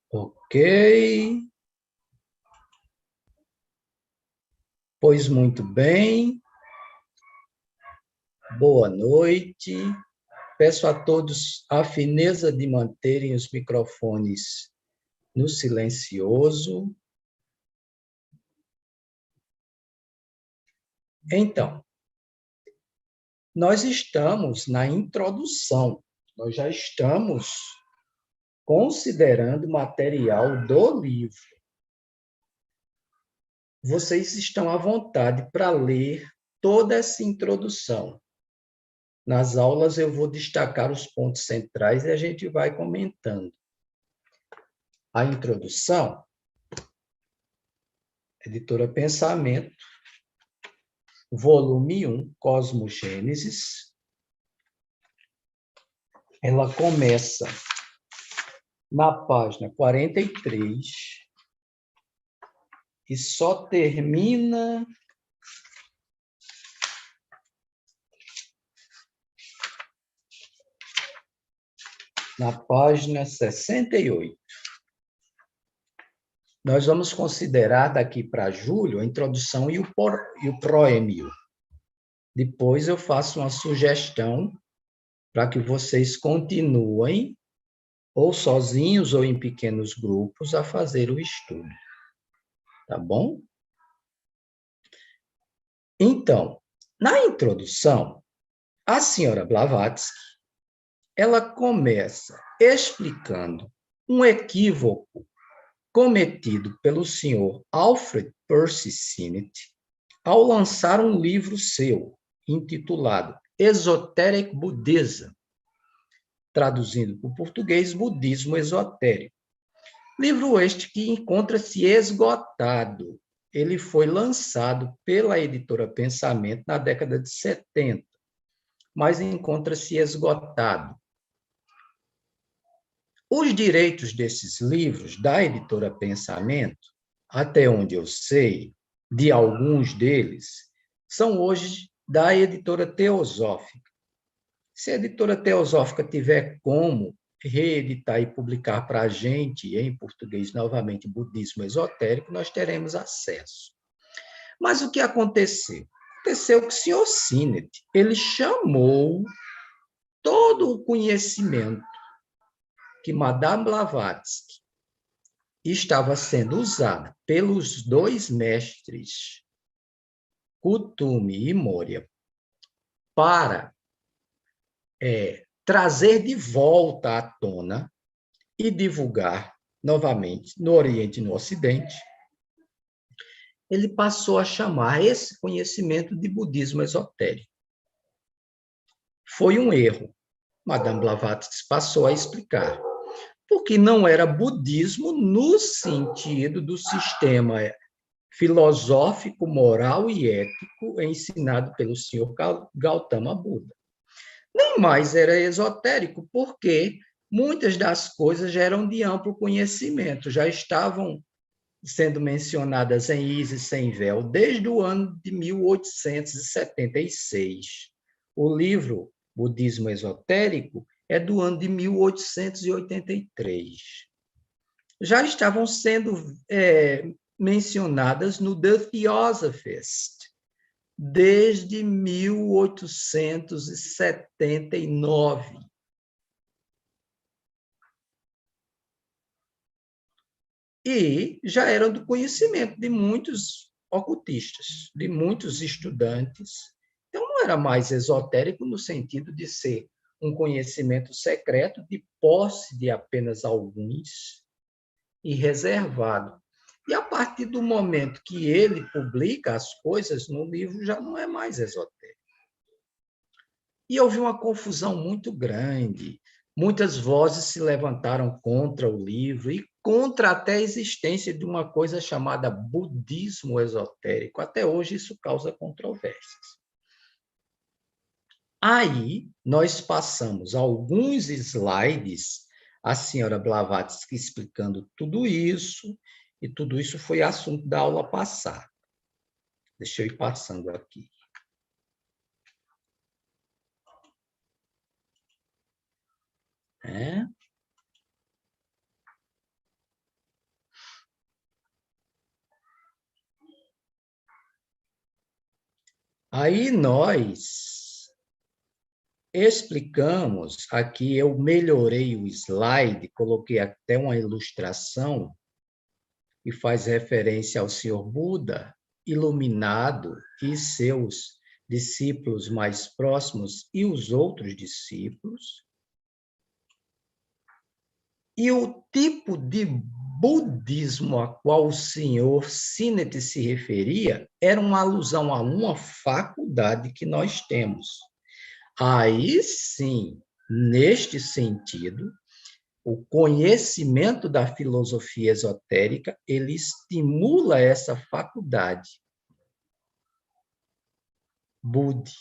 Ok, pois muito bem, boa noite. Peço a todos a fineza de manterem os microfones no silencioso. Então, nós estamos na introdução, nós já estamos considerando o material do livro. Vocês estão à vontade para ler toda essa introdução. Nas aulas eu vou destacar os pontos centrais e a gente vai comentando. A introdução, editora Pensamento, volume 1, Cosmogênesis. Ela começa na página 43 e só termina na página 68. Nós vamos considerar daqui para julho a introdução e o proêmio. Depois eu faço uma sugestão para que vocês continuem, ou sozinhos ou em pequenos grupos, a fazer o estudo. Tá bom? Então, na introdução, a senhora Blavatsky, ela começa explicando um equívoco cometido pelo senhor Alfred Percy Sinnett ao lançar um livro seu, intitulado Esoteric Buddhism, traduzindo para o português, Budismo Esotérico. Livro este que encontra-se esgotado. Ele foi lançado pela editora Pensamento na década de 70, mas encontra-se esgotado. Os direitos desses livros da editora Pensamento, até onde eu sei, de alguns deles, são hoje da editora Teosófica. Se a editora Teosófica tiver como reeditar e publicar para a gente, em português, novamente, Budismo Esotérico, nós teremos acesso. Mas o que aconteceu? Aconteceu que o senhor Sinnett, ele chamou todo o conhecimento que Madame Blavatsky estava sendo usado pelos dois mestres, Kuthumi e Moria, para trazer de volta à tona e divulgar novamente no Oriente e no Ocidente, ele passou a chamar esse conhecimento de budismo esotérico. Foi um erro. Madame Blavatsky passou a explicar. Porque não era budismo no sentido do sistema filosófico, moral e ético ensinado pelo senhor Gautama Buda. Nem mais era esotérico, porque muitas das coisas já eram de amplo conhecimento, já estavam sendo mencionadas em Isis Sem Véu desde o ano de 1876. O livro Budismo Esotérico é do ano de 1883. Já estavam sendo mencionadas no The Theosophist desde 1879. E já eram do conhecimento de muitos ocultistas, de muitos estudantes. Então, não era mais esotérico no sentido de ser um conhecimento secreto de posse de apenas alguns e reservado. E a partir do momento que ele publica as coisas no livro, já não é mais esotérico. E houve uma confusão muito grande. Muitas vozes se levantaram contra o livro e contra até a existência de uma coisa chamada budismo esotérico. Até hoje isso causa controvérsias. Aí nós passamos alguns slides, a senhora Blavatsky explicando tudo isso, e tudo isso foi assunto da aula passada. Deixa eu ir passando aqui. Aí nós explicamos, aqui eu melhorei o slide, coloquei até uma ilustração que faz referência ao Senhor Buda, iluminado, e seus discípulos mais próximos e os outros discípulos. E o tipo de budismo a qual o senhor Sinnett se referia era uma alusão a uma faculdade que nós temos. Aí sim, neste sentido, o conhecimento da filosofia esotérica, ele estimula essa faculdade. Budi.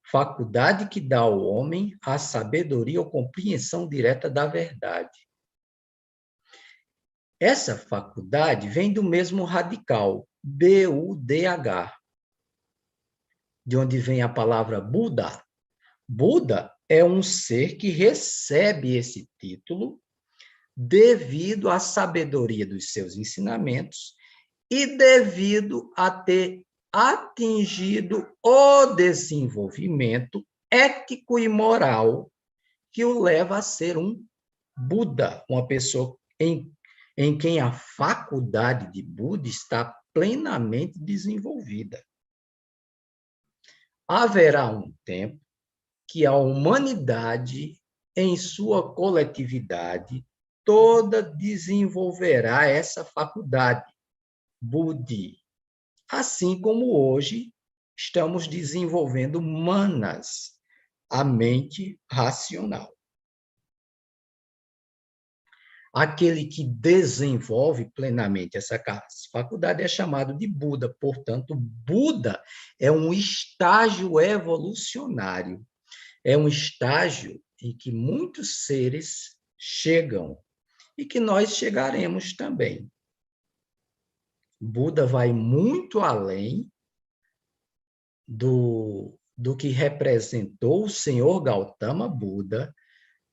Faculdade que dá ao homem a sabedoria ou compreensão direta da verdade. Essa faculdade vem do mesmo radical, B-U-D-H, de onde vem a palavra Buda. Buda é um ser que recebe esse título devido à sabedoria dos seus ensinamentos e devido a ter atingido o desenvolvimento ético e moral que o leva a ser um Buda, uma pessoa em quem a faculdade de Buda está plenamente desenvolvida. Haverá um tempo que a humanidade, em sua coletividade, toda desenvolverá essa faculdade, Budi, assim como hoje estamos desenvolvendo manas, a mente racional. Aquele que desenvolve plenamente essa faculdade é chamado de Buda. Portanto, Buda é um estágio evolucionário. É um estágio em que muitos seres chegam e que nós chegaremos também. Buda vai muito além do que representou o senhor Gautama Buda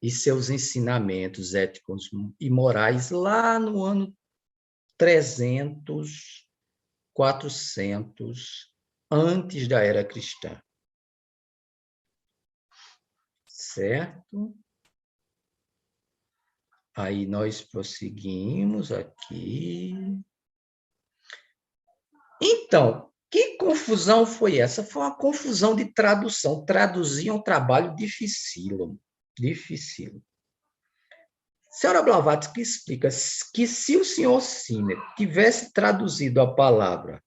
e seus ensinamentos éticos e morais lá no ano 300, 400, antes da era cristã. Certo? Aí nós prosseguimos aqui. Então, que confusão foi essa? Foi uma confusão de tradução. Traduzir é um trabalho dificílimo. Dificílimo. Senhora Blavatsky explica que se o senhor Sinnett tivesse traduzido a palavra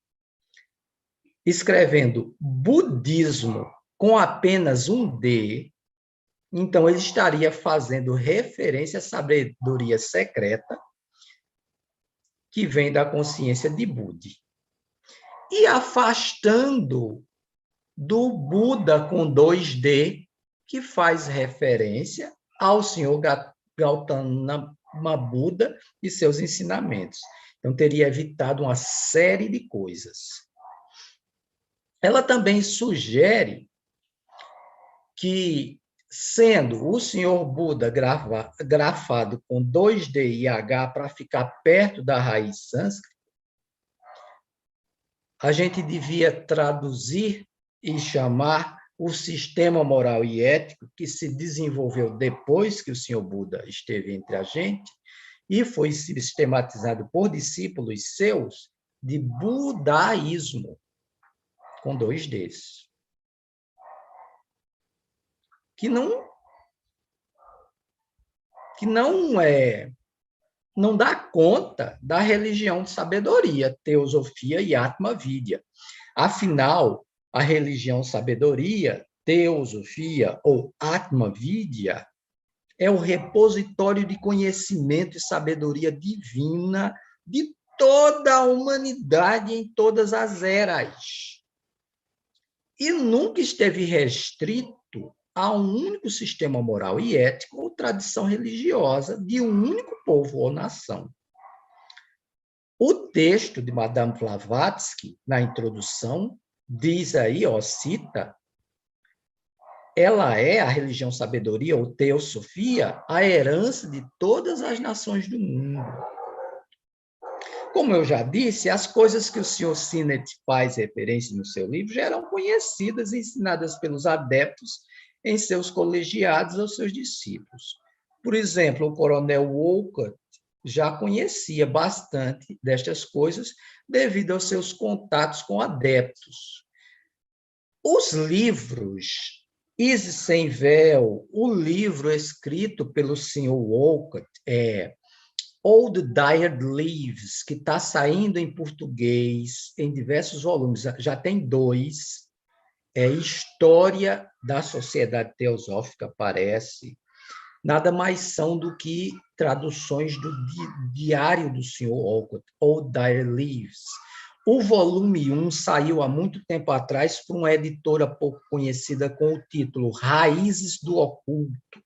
escrevendo budismo com apenas um D, então ele estaria fazendo referência à sabedoria secreta que vem da consciência de Budi. E afastando do Buda com 2D, que faz referência ao senhor Gautama Buda e seus ensinamentos. Então, teria evitado uma série de coisas. Ela também sugere que, sendo o senhor Buda grafado com 2D e H para ficar perto da raiz sânscrita, a gente devia traduzir e chamar o sistema moral e ético que se desenvolveu depois que o senhor Buda esteve entre a gente e foi sistematizado por discípulos seus de budaísmo, com 2Ds. Que não dá conta da religião de sabedoria, teosofia e Atma Vidya. Afinal, a religião sabedoria, teosofia ou Atma Vidya é o repositório de conhecimento e sabedoria divina de toda a humanidade em todas as eras. E nunca esteve restrito a um único sistema moral e ético ou tradição religiosa de um único povo ou nação. O texto de Madame Blavatsky, na introdução, diz aí, cita, ela é a religião sabedoria ou teosofia, a herança de todas as nações do mundo. como eu já disse, as coisas que o Sr. Sinnett faz referência no seu livro já eram conhecidas e ensinadas pelos adeptos em seus colegiados aos seus discípulos. Por exemplo, o coronel Wolcott já conhecia bastante destas coisas devido aos seus contatos com adeptos. Os livros Easy Sem Véu, o livro escrito pelo Sr. Wolcott, Old Dyed Leaves, que está saindo em português em diversos volumes, já tem 2, História da Sociedade Teosófica, parece, nada mais são do que traduções do diário do Sr. Wolcott, Old Dyed Leaves. O volume 1 saiu há muito tempo atrás por uma editora pouco conhecida com o título Raízes do Oculto.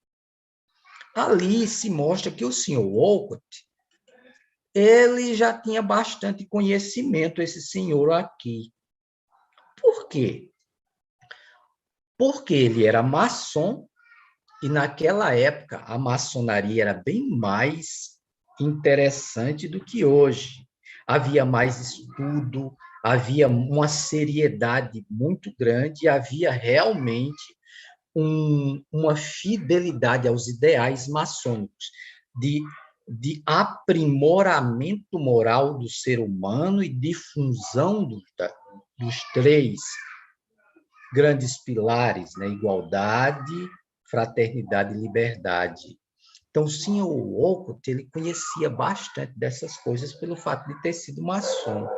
Ali se mostra que o Sr. Wolcott ele já tinha bastante conhecimento, esse senhor aqui. Por quê? Porque ele era maçom e, naquela época, a maçonaria era bem mais interessante do que hoje. Havia mais estudo, havia uma seriedade muito grande, havia realmente uma fidelidade aos ideais maçônicos, de aprimoramento moral do ser humano e difusão dos 3 grandes pilares, né? Igualdade, fraternidade e liberdade. Então, o Sr. Wolcott, ele conhecia bastante dessas coisas pelo fato de ter sido maçom.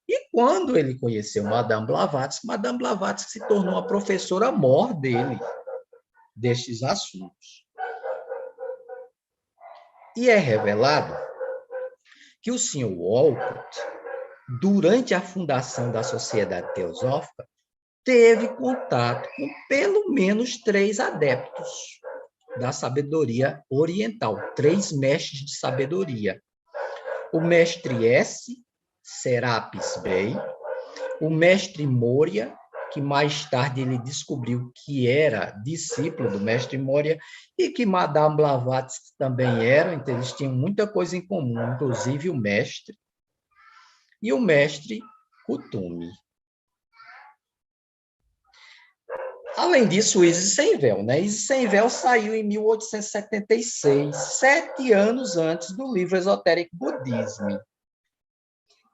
E quando ele conheceu Madame Blavatsky se tornou a professora mor dele, destes assuntos. E é revelado que o Sr. Wolcott, durante a fundação da Sociedade Teosófica, teve contato com pelo menos 3 adeptos da sabedoria oriental, 3 mestres de sabedoria. O mestre S. Serapis Bey, o mestre Moria, que mais tarde ele descobriu que era discípulo do mestre Moria, e que Madame Blavatsky também era, então eles tinham muita coisa em comum, inclusive o mestre, e o mestre Kuthumi. Além disso, o Easy Sem Véu, né? Easy Sem Véu saiu em 1876, 7 anos antes do livro Esoteric Buddhism.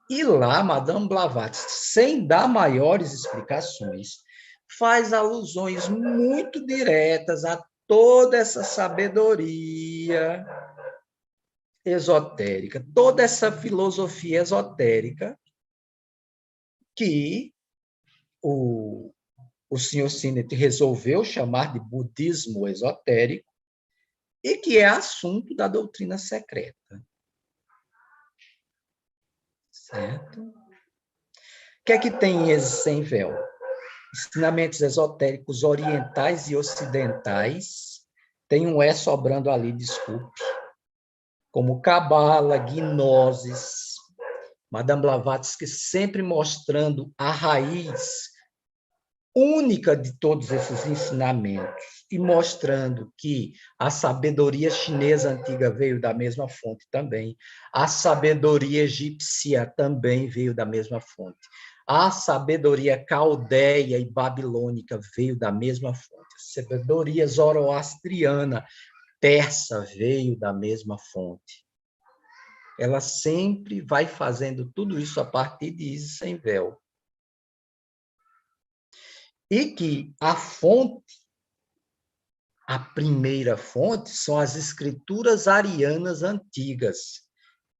E lá, Madame Blavatsky, sem dar maiores explicações, faz alusões muito diretas a toda essa sabedoria esotérica, toda essa filosofia esotérica que o Sr. Sinnett resolveu chamar de budismo esotérico e que é assunto da doutrina secreta. Certo? O que é que tem em Easy Sem Véu? Ensinamentos esotéricos orientais e ocidentais. Tem um E sobrando ali, desculpe. Como Cabala, Gnosis. Madame Blavatsky sempre mostrando a raiz única de todos esses ensinamentos e mostrando que a sabedoria chinesa antiga veio da mesma fonte também, a sabedoria egípcia também veio da mesma fonte, a sabedoria caldeia e babilônica veio da mesma fonte, a sabedoria zoroastriana, persa veio da mesma fonte. Ela sempre vai fazendo tudo isso a partir de Easy Sem Véu. E que a fonte, a primeira fonte, são as escrituras arianas antigas,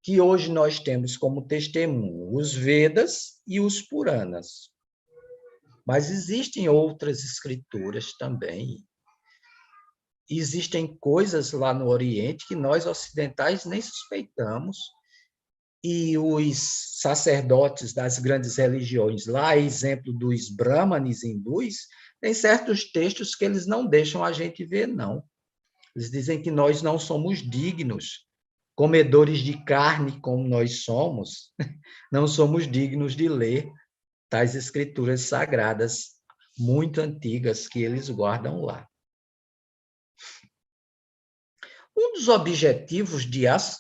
que hoje nós temos como testemunho os Vedas e os Puranas. Mas existem outras escrituras também. Existem coisas lá no Oriente que nós ocidentais nem suspeitamos, e os sacerdotes das grandes religiões, lá, exemplo dos brahmanes hindus, tem certos textos que eles não deixam a gente ver, não. Eles dizem que nós não somos dignos, comedores de carne como nós somos, não somos dignos de ler tais escrituras sagradas muito antigas que eles guardam lá. Um dos objetivos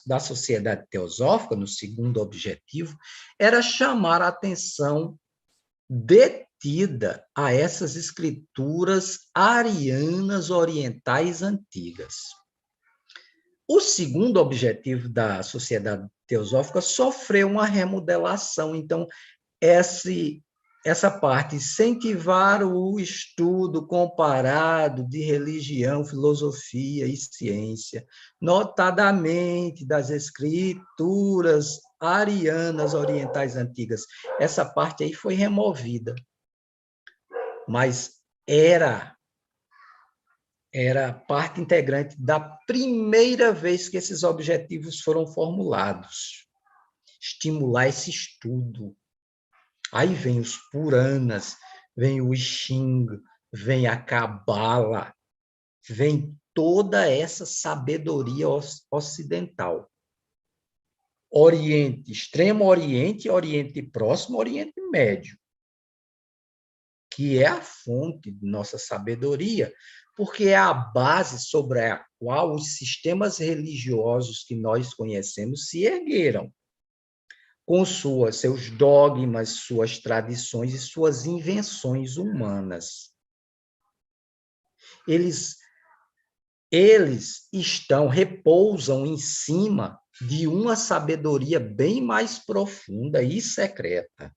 da sociedade teosófica, no segundo objetivo, era chamar a atenção detida a essas escrituras arianas orientais antigas. O segundo objetivo da sociedade teosófica sofreu uma remodelação, então, essa parte, incentivar o estudo comparado de religião, filosofia e ciência, notadamente das escrituras arianas orientais antigas. Essa parte aí foi removida, mas era parte integrante da primeira vez que esses objetivos foram formulados. Estimular esse estudo. Aí vem os Puranas, vem o I Ching, vem a Cabala, vem toda essa sabedoria ocidental. Oriente, Extremo Oriente, Oriente Próximo, Oriente Médio, que é a fonte de nossa sabedoria, porque é a base sobre a qual os sistemas religiosos que nós conhecemos se ergueram, com seus dogmas, suas tradições e suas invenções humanas. Eles repousam em cima de uma sabedoria bem mais profunda e secreta.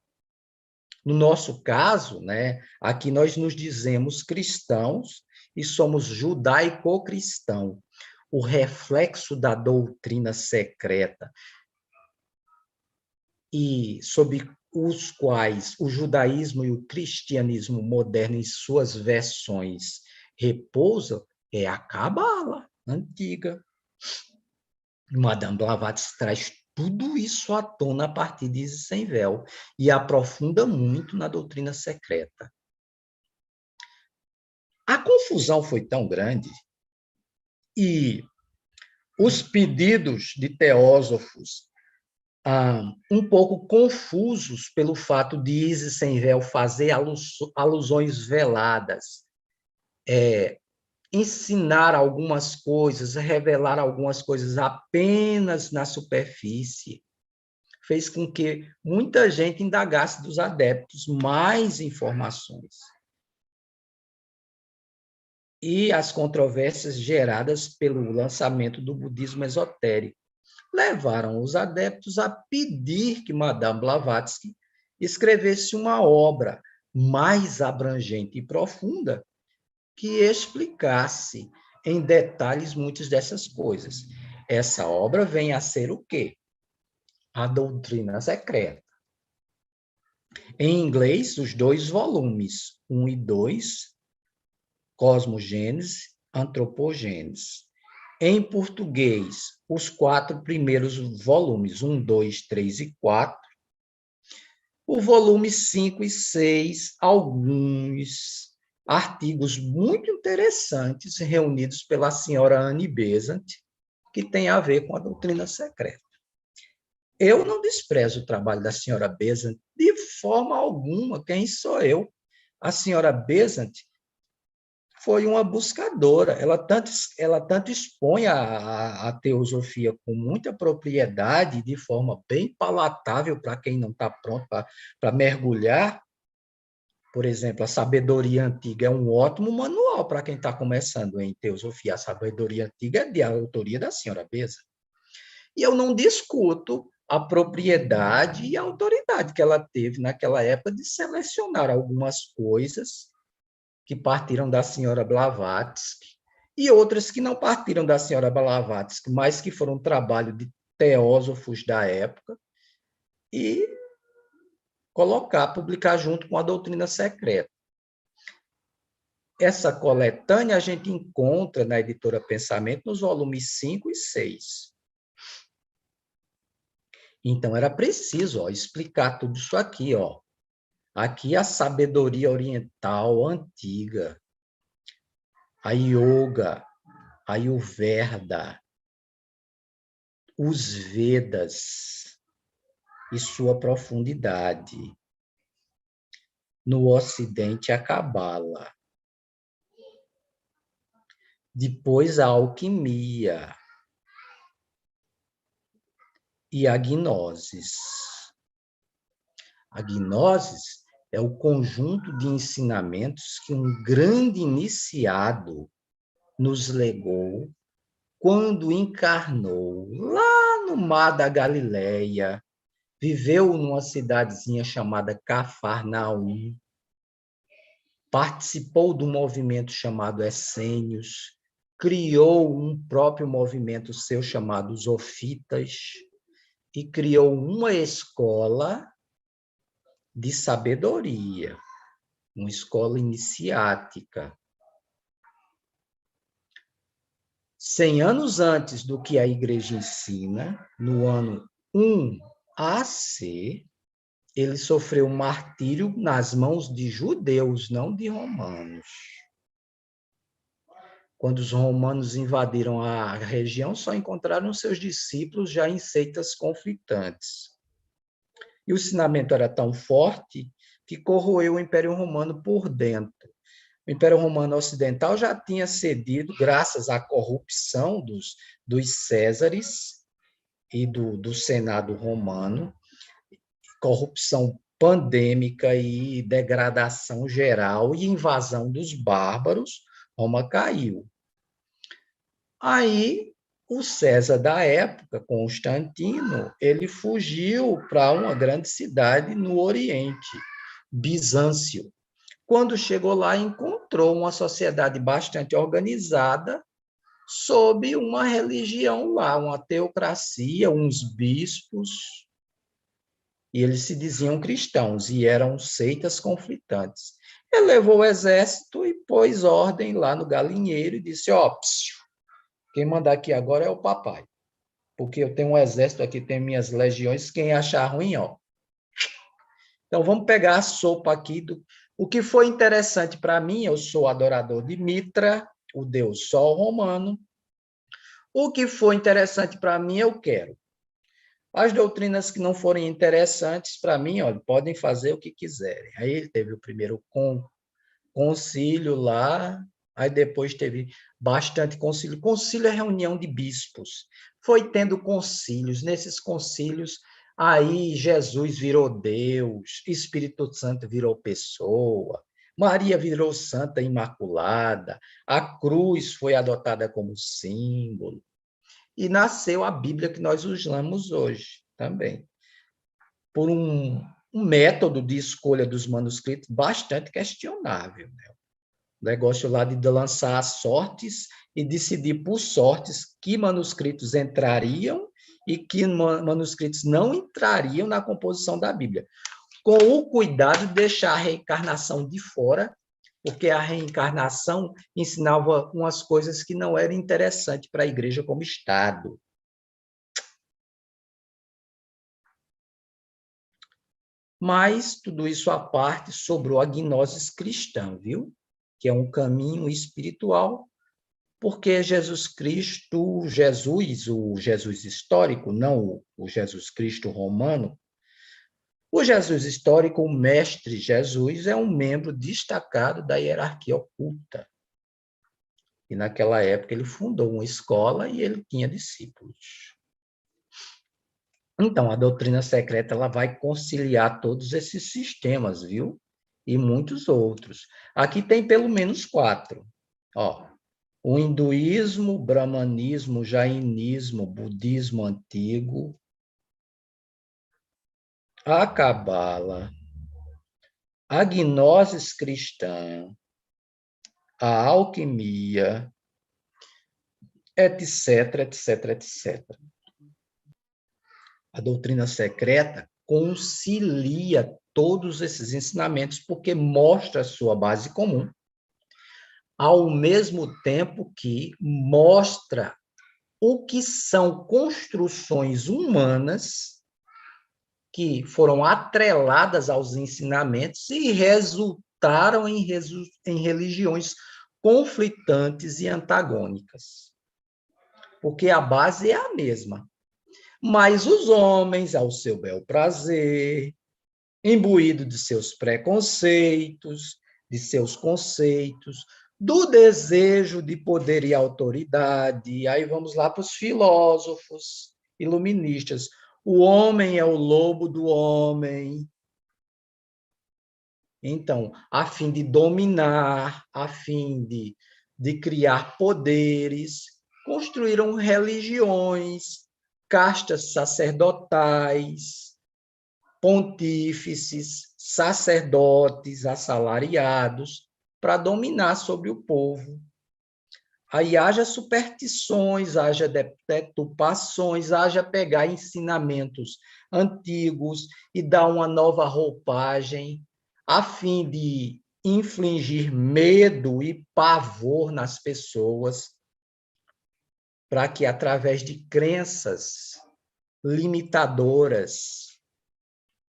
No nosso caso, né, aqui nós nos dizemos cristãos e somos judaico-cristão, o reflexo da doutrina secreta, e sob os quais o judaísmo e o cristianismo moderno, em suas versões, repousam, é a Cabala antiga. Madame Blavatsky traz tudo isso à tona a partir de Isis Sem Véu e aprofunda muito na doutrina secreta. A confusão foi tão grande e os pedidos de teósofos um pouco confusos pelo fato de Isis Sem Véu fazer alusões veladas, ensinar algumas coisas, revelar algumas coisas apenas na superfície, fez com que muita gente indagasse dos adeptos mais informações. E as controvérsias geradas pelo lançamento do budismo esotérico levaram os adeptos a pedir que Madame Blavatsky escrevesse uma obra mais abrangente e profunda que explicasse em detalhes muitas dessas coisas. Essa obra vem a ser o quê? A doutrina secreta. Em inglês, os 2 volumes, 1 e 2, Cosmogênese, Antropogênese. Em português, os 4 primeiros volumes, 1, 2, 3 e 4. O volume 5 e 6, alguns artigos muito interessantes reunidos pela senhora Annie Besant, que tem a ver com a doutrina secreta. Eu não desprezo o trabalho da senhora Besant de forma alguma. Quem sou eu? A senhora Besant foi uma buscadora. Ela tanto expõe a teosofia com muita propriedade, de forma bem palatável para quem não está pronto para mergulhar. Por exemplo, a Sabedoria Antiga é um ótimo manual para quem está começando em teosofia. A Sabedoria Antiga é de autoria da senhora Besant. E eu não discuto a propriedade e a autoridade que ela teve naquela época de selecionar algumas coisas que partiram da senhora Blavatsky e outras que não partiram da senhora Blavatsky, mas que foram trabalho de teósofos da época, e publicar junto com a doutrina secreta. Essa coletânea a gente encontra na editora Pensamento nos volumes 5 e 6. Então, era preciso explicar tudo isso aqui. Aqui a sabedoria oriental antiga, a yoga, a Ayurveda, os Vedas e sua profundidade. No Ocidente, a Cabala. Depois, a alquimia, e a gnosis. A gnosis é o conjunto de ensinamentos que um grande iniciado nos legou quando encarnou lá no mar da Galileia, viveu numa cidadezinha chamada Cafarnaum, participou do movimento chamado Essênios, criou um próprio movimento seu chamado os Ofitas e criou uma escola de sabedoria, uma escola iniciática. 100 anos antes do que a igreja ensina, no ano 1 AC, ele sofreu martírio nas mãos de judeus, não de romanos. Quando os romanos invadiram a região, só encontraram seus discípulos já em seitas conflitantes. E o ensinamento era tão forte que corroeu o Império Romano por dentro. O Império Romano Ocidental já tinha cedido, graças à corrupção dos Césares e do Senado romano, corrupção pandêmica e degradação geral e invasão dos bárbaros, Roma caiu. Aí, o César da época, Constantino, ele fugiu para uma grande cidade no Oriente, Bizâncio. Quando chegou lá, encontrou uma sociedade bastante organizada sob uma religião lá, uma teocracia, uns bispos, e eles se diziam cristãos, e eram seitas conflitantes. Ele levou o exército e pôs ordem lá no galinheiro e disse, quem manda aqui agora é o papai, porque eu tenho um exército aqui, tenho minhas legiões, quem achar ruim, Então, vamos pegar a sopa aqui. O que foi interessante para mim, eu sou adorador de Mitra, o deus Sol romano. O que foi interessante para mim, eu quero. As doutrinas que não forem interessantes para mim, podem fazer o que quiserem. Aí teve o primeiro concílio lá, aí depois teve bastante concílio. Concílio é reunião de bispos. Foi tendo concílios. Nesses concílios, aí Jesus virou Deus, Espírito Santo virou pessoa, Maria virou Santa Imaculada, a cruz foi adotada como símbolo, e nasceu a Bíblia que nós usamos hoje também, por um método de escolha dos manuscritos bastante questionável, né? O negócio lá de lançar as sortes e decidir por sortes que manuscritos entrariam e que manuscritos não entrariam na composição da Bíblia, com o cuidado de deixar a reencarnação de fora, porque a reencarnação ensinava umas coisas que não eram interessantes para a igreja como Estado. Mas, tudo isso à parte, sobrou a gnosis cristã, viu? Que é um caminho espiritual, porque Jesus Cristo, o Jesus histórico, não o Jesus Cristo romano, o Jesus histórico, o mestre Jesus, é um membro destacado da hierarquia oculta. E naquela época ele fundou uma escola e ele tinha discípulos. Então, a doutrina secreta ela vai conciliar todos esses sistemas, viu? E muitos outros. Aqui tem pelo menos 4. O hinduísmo, o brahmanismo, o jainismo, o budismo antigo, a cabala, a gnosis cristã, a alquimia, etc, etc, etc. A doutrina secreta concilia todos esses ensinamentos porque mostra a sua base comum, ao mesmo tempo que mostra o que são construções humanas que foram atreladas aos ensinamentos e resultaram em religiões conflitantes e antagônicas. Porque a base é a mesma. Mas os homens, ao seu bel prazer, imbuído de seus preconceitos, de seus conceitos, do desejo de poder e autoridade, aí vamos lá para os filósofos iluministas. O homem é o lobo do homem. Então, a fim de dominar, a fim de criar poderes, construíram religiões, castas sacerdotais, pontífices, sacerdotes assalariados, para dominar sobre o povo. Aí haja superstições, haja deturpações, haja pegar ensinamentos antigos e dar uma nova roupagem, a fim de infligir medo e pavor nas pessoas, para que, através de crenças limitadoras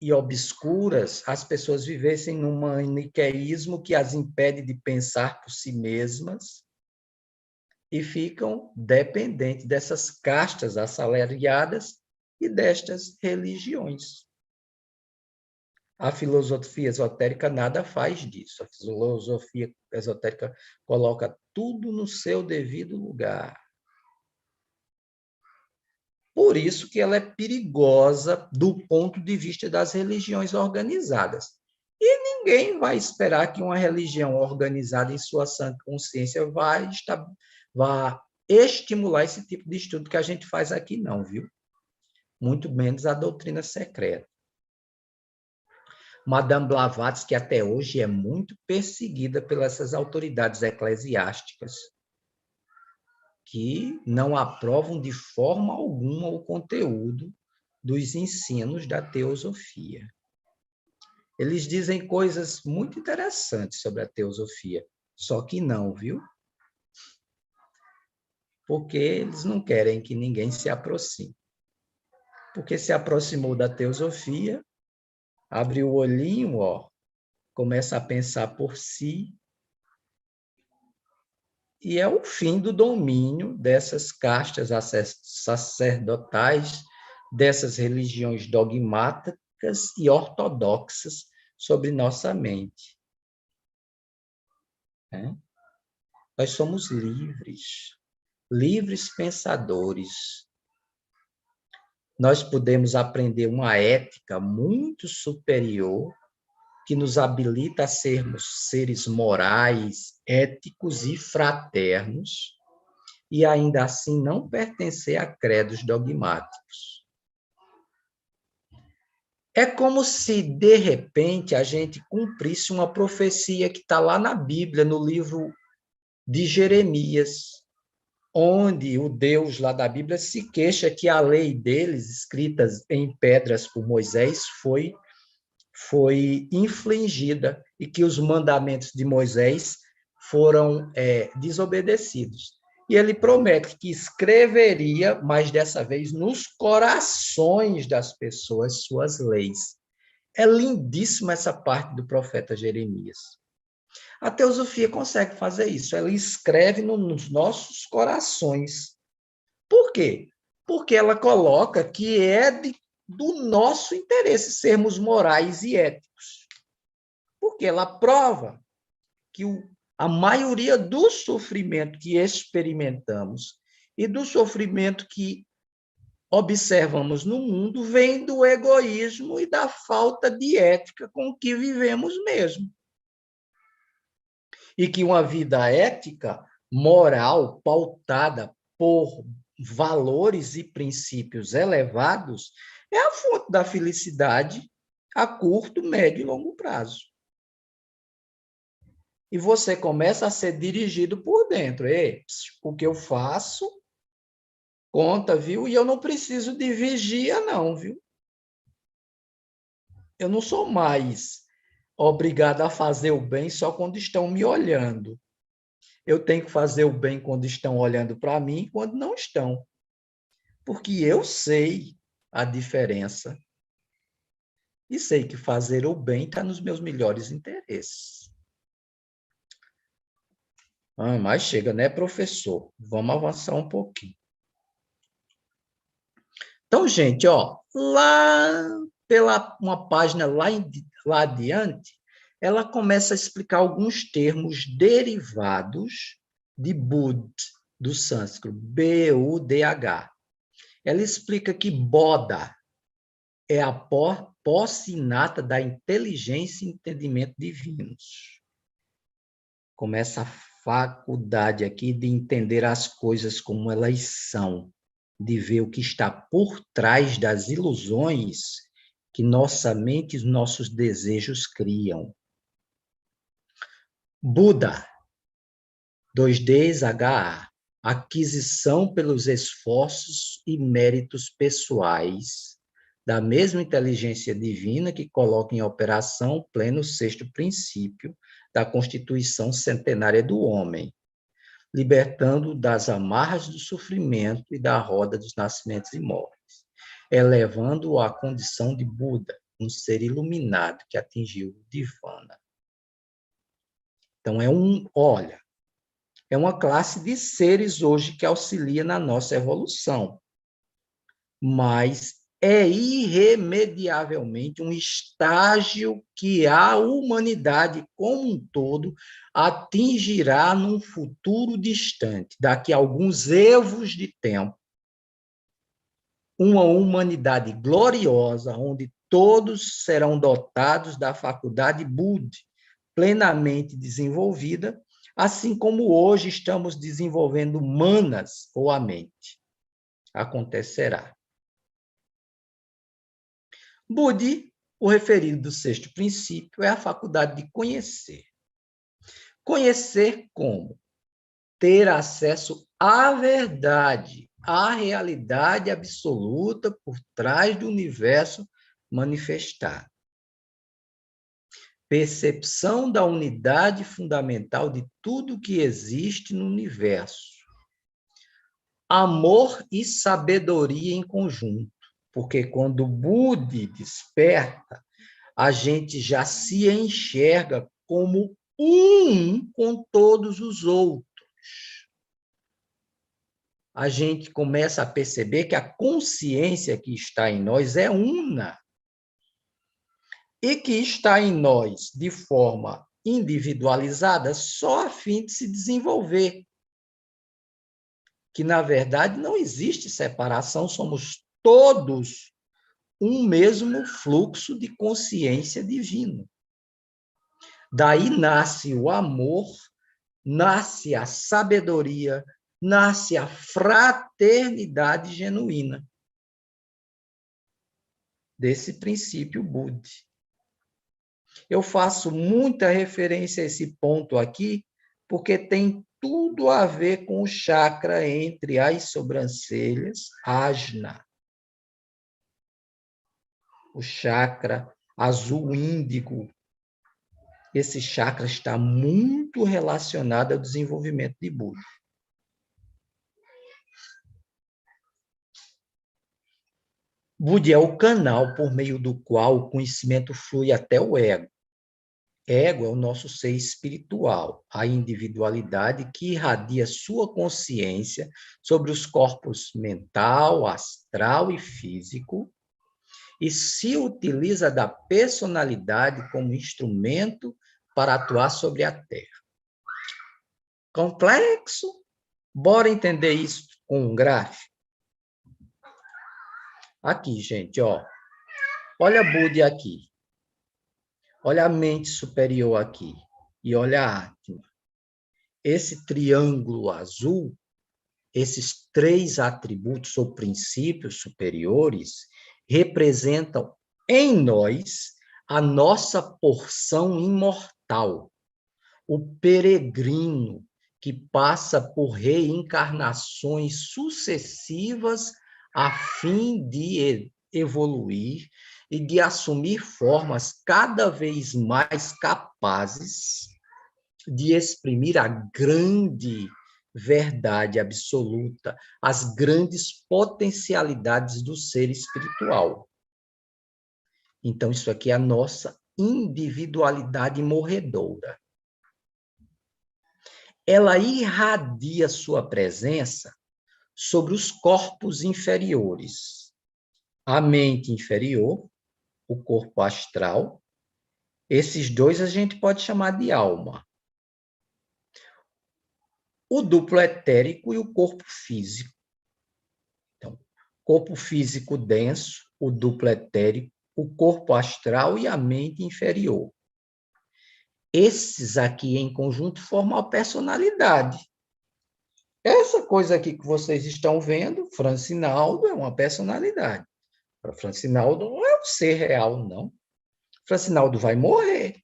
e obscuras, as pessoas vivessem num maniqueísmo que as impede de pensar por si mesmas, e ficam dependentes dessas castas assalariadas e destas religiões. A filosofia esotérica nada faz disso. A filosofia esotérica coloca tudo no seu devido lugar. Por isso que ela é perigosa do ponto de vista das religiões organizadas. E ninguém vai esperar que uma religião organizada em sua sã consciência vá estimular esse tipo de estudo que a gente faz aqui, não, viu? Muito menos a doutrina secreta. Madame Blavatsky, até hoje, é muito perseguida pelas autoridades eclesiásticas, que não aprovam de forma alguma o conteúdo dos ensinos da teosofia. Eles dizem coisas muito interessantes sobre a teosofia, só que não, viu? Porque eles não querem que ninguém se aproxime. Porque se aproximou da teosofia, abre o olhinho, ó, começa a pensar por si, e é o fim do domínio dessas castas sacerdotais, dessas religiões dogmáticas e ortodoxas sobre nossa mente. Nós somos livres, livres pensadores. Nós podemos aprender uma ética muito superior que nos habilita a sermos seres morais, éticos e fraternos, e ainda assim não pertencer a credos dogmáticos. É como se, de repente, a gente cumprisse uma profecia que está lá na Bíblia, no livro de Jeremias, onde o Deus lá da Bíblia se queixa que a lei deles, escrita em pedras por Moisés, foi infligida e que os mandamentos de Moisés foram desobedecidos. E ele promete que escreveria, mas dessa vez nos corações das pessoas, suas leis. É lindíssima essa parte do profeta Jeremias. A teosofia consegue fazer isso, ela escreve nos nossos corações. Por quê? Porque ela coloca que é do nosso interesse sermos morais e éticos. Porque ela prova que a maioria do sofrimento que experimentamos e do sofrimento que observamos no mundo vem do egoísmo e da falta de ética com que vivemos mesmo. E que uma vida ética, moral, pautada por valores e princípios elevados, é a fonte da felicidade a curto, médio e longo prazo. E você começa a ser dirigido por dentro. Ei, o que eu faço conta, viu? E eu não preciso de vigia, não, viu? Eu não sou mais obrigado a fazer o bem só quando estão me olhando. Eu tenho que fazer o bem quando estão olhando para mim e quando não estão. Porque eu sei a diferença. E sei que fazer o bem está nos meus melhores interesses. Mas chega, né, professor? Vamos avançar um pouquinho. Então, gente, ó, lá pela uma página lá adiante, ela começa a explicar alguns termos derivados de Bud, do sânscrito, B-U-D-H. Ela explica que Bodha é a posse inata da inteligência e entendimento divinos. Como essa faculdade aqui de entender as coisas como elas são, de ver o que está por trás das ilusões que nossa mente e nossos desejos criam. Buda, 2DHA, aquisição pelos esforços e méritos pessoais da mesma inteligência divina que coloca em operação o pleno sexto princípio da Constituição Centenária do Homem, libertando das amarras do sofrimento e da roda dos nascimentos e mortes, elevando-o à condição de Buda, um ser iluminado que atingiu o Nirvana. Então, é uma classe de seres hoje que auxilia na nossa evolução, mas é irremediavelmente um estágio que a humanidade como um todo atingirá num futuro distante, daqui a alguns evos de tempo, uma humanidade gloriosa, onde todos serão dotados da faculdade Budi, plenamente desenvolvida, assim como hoje estamos desenvolvendo manas ou a mente. Acontecerá. Budi, o referido do sexto princípio, é a faculdade de conhecer. Conhecer como? Ter acesso à verdade, à realidade absoluta por trás do universo manifestado. Percepção da unidade fundamental de tudo que existe no universo. Amor e sabedoria em conjunto, porque quando o Budi desperta, a gente já se enxerga como um com todos os outros. A gente começa a perceber que a consciência que está em nós é una e que está em nós de forma individualizada só a fim de se desenvolver. Que, na verdade, não existe separação, somos todos um mesmo fluxo de consciência divina. Daí nasce o amor, nasce a sabedoria, nasce a fraternidade genuína. Desse princípio Budi. Eu faço muita referência a esse ponto aqui, porque tem tudo a ver com o chakra entre as sobrancelhas, Ajna. O chakra azul índigo. Esse chakra está muito relacionado ao desenvolvimento de Budi. Budi é o canal por meio do qual o conhecimento flui até o ego. Ego é o nosso ser espiritual, a individualidade que irradia sua consciência sobre os corpos mental, astral e físico, e se utiliza da personalidade como instrumento para atuar sobre a Terra. Complexo? Bora entender isso com um gráfico? Aqui, gente, ó. Olha Budi aqui. Olha a mente superior aqui. E olha a Atma. Esse triângulo azul, esses três atributos ou princípios superiores, representam em nós a nossa porção imortal, o peregrino que passa por reencarnações sucessivas a fim de evoluir e de assumir formas cada vez mais capazes de exprimir a grande verdade absoluta, as grandes potencialidades do ser espiritual. Então, isso aqui é a nossa individualidade morredoura. Ela irradia sua presença sobre os corpos inferiores. A mente inferior, o corpo astral, esses dois a gente pode chamar de alma. O duplo etérico e o corpo físico. Então, corpo físico denso, o duplo etérico, o corpo astral e a mente inferior. Esses aqui, em conjunto, formam a personalidade. Essa coisa aqui que vocês estão vendo, Francinaldo, é uma personalidade. Para Francinaldo não é um ser real, não. Francinaldo vai morrer.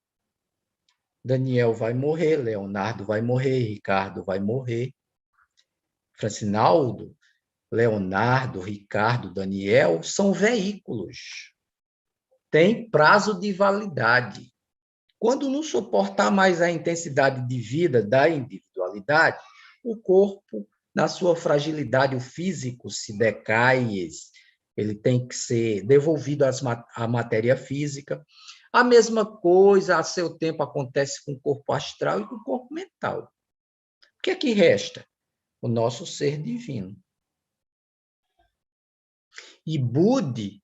Daniel vai morrer, Leonardo vai morrer, Ricardo vai morrer. Francinaldo, Leonardo, Ricardo, Daniel são veículos. Tem prazo de validade. Quando não suportar mais a intensidade de vida da individualidade, o corpo, na sua fragilidade, o físico se decai, ele tem que ser devolvido à matéria física. A mesma coisa, a seu tempo, acontece com o corpo astral e com o corpo mental. O que é que resta? O nosso ser divino. E Budi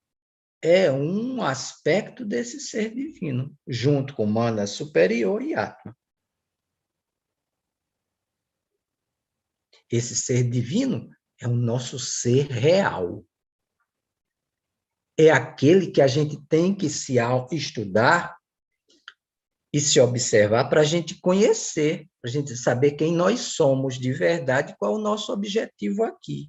é um aspecto desse ser divino, junto com Mana superior e Atma. Esse ser divino é o nosso ser real. É aquele que a gente tem que se estudar e se observar para a gente conhecer, para a gente saber quem nós somos de verdade, qual é o nosso objetivo aqui.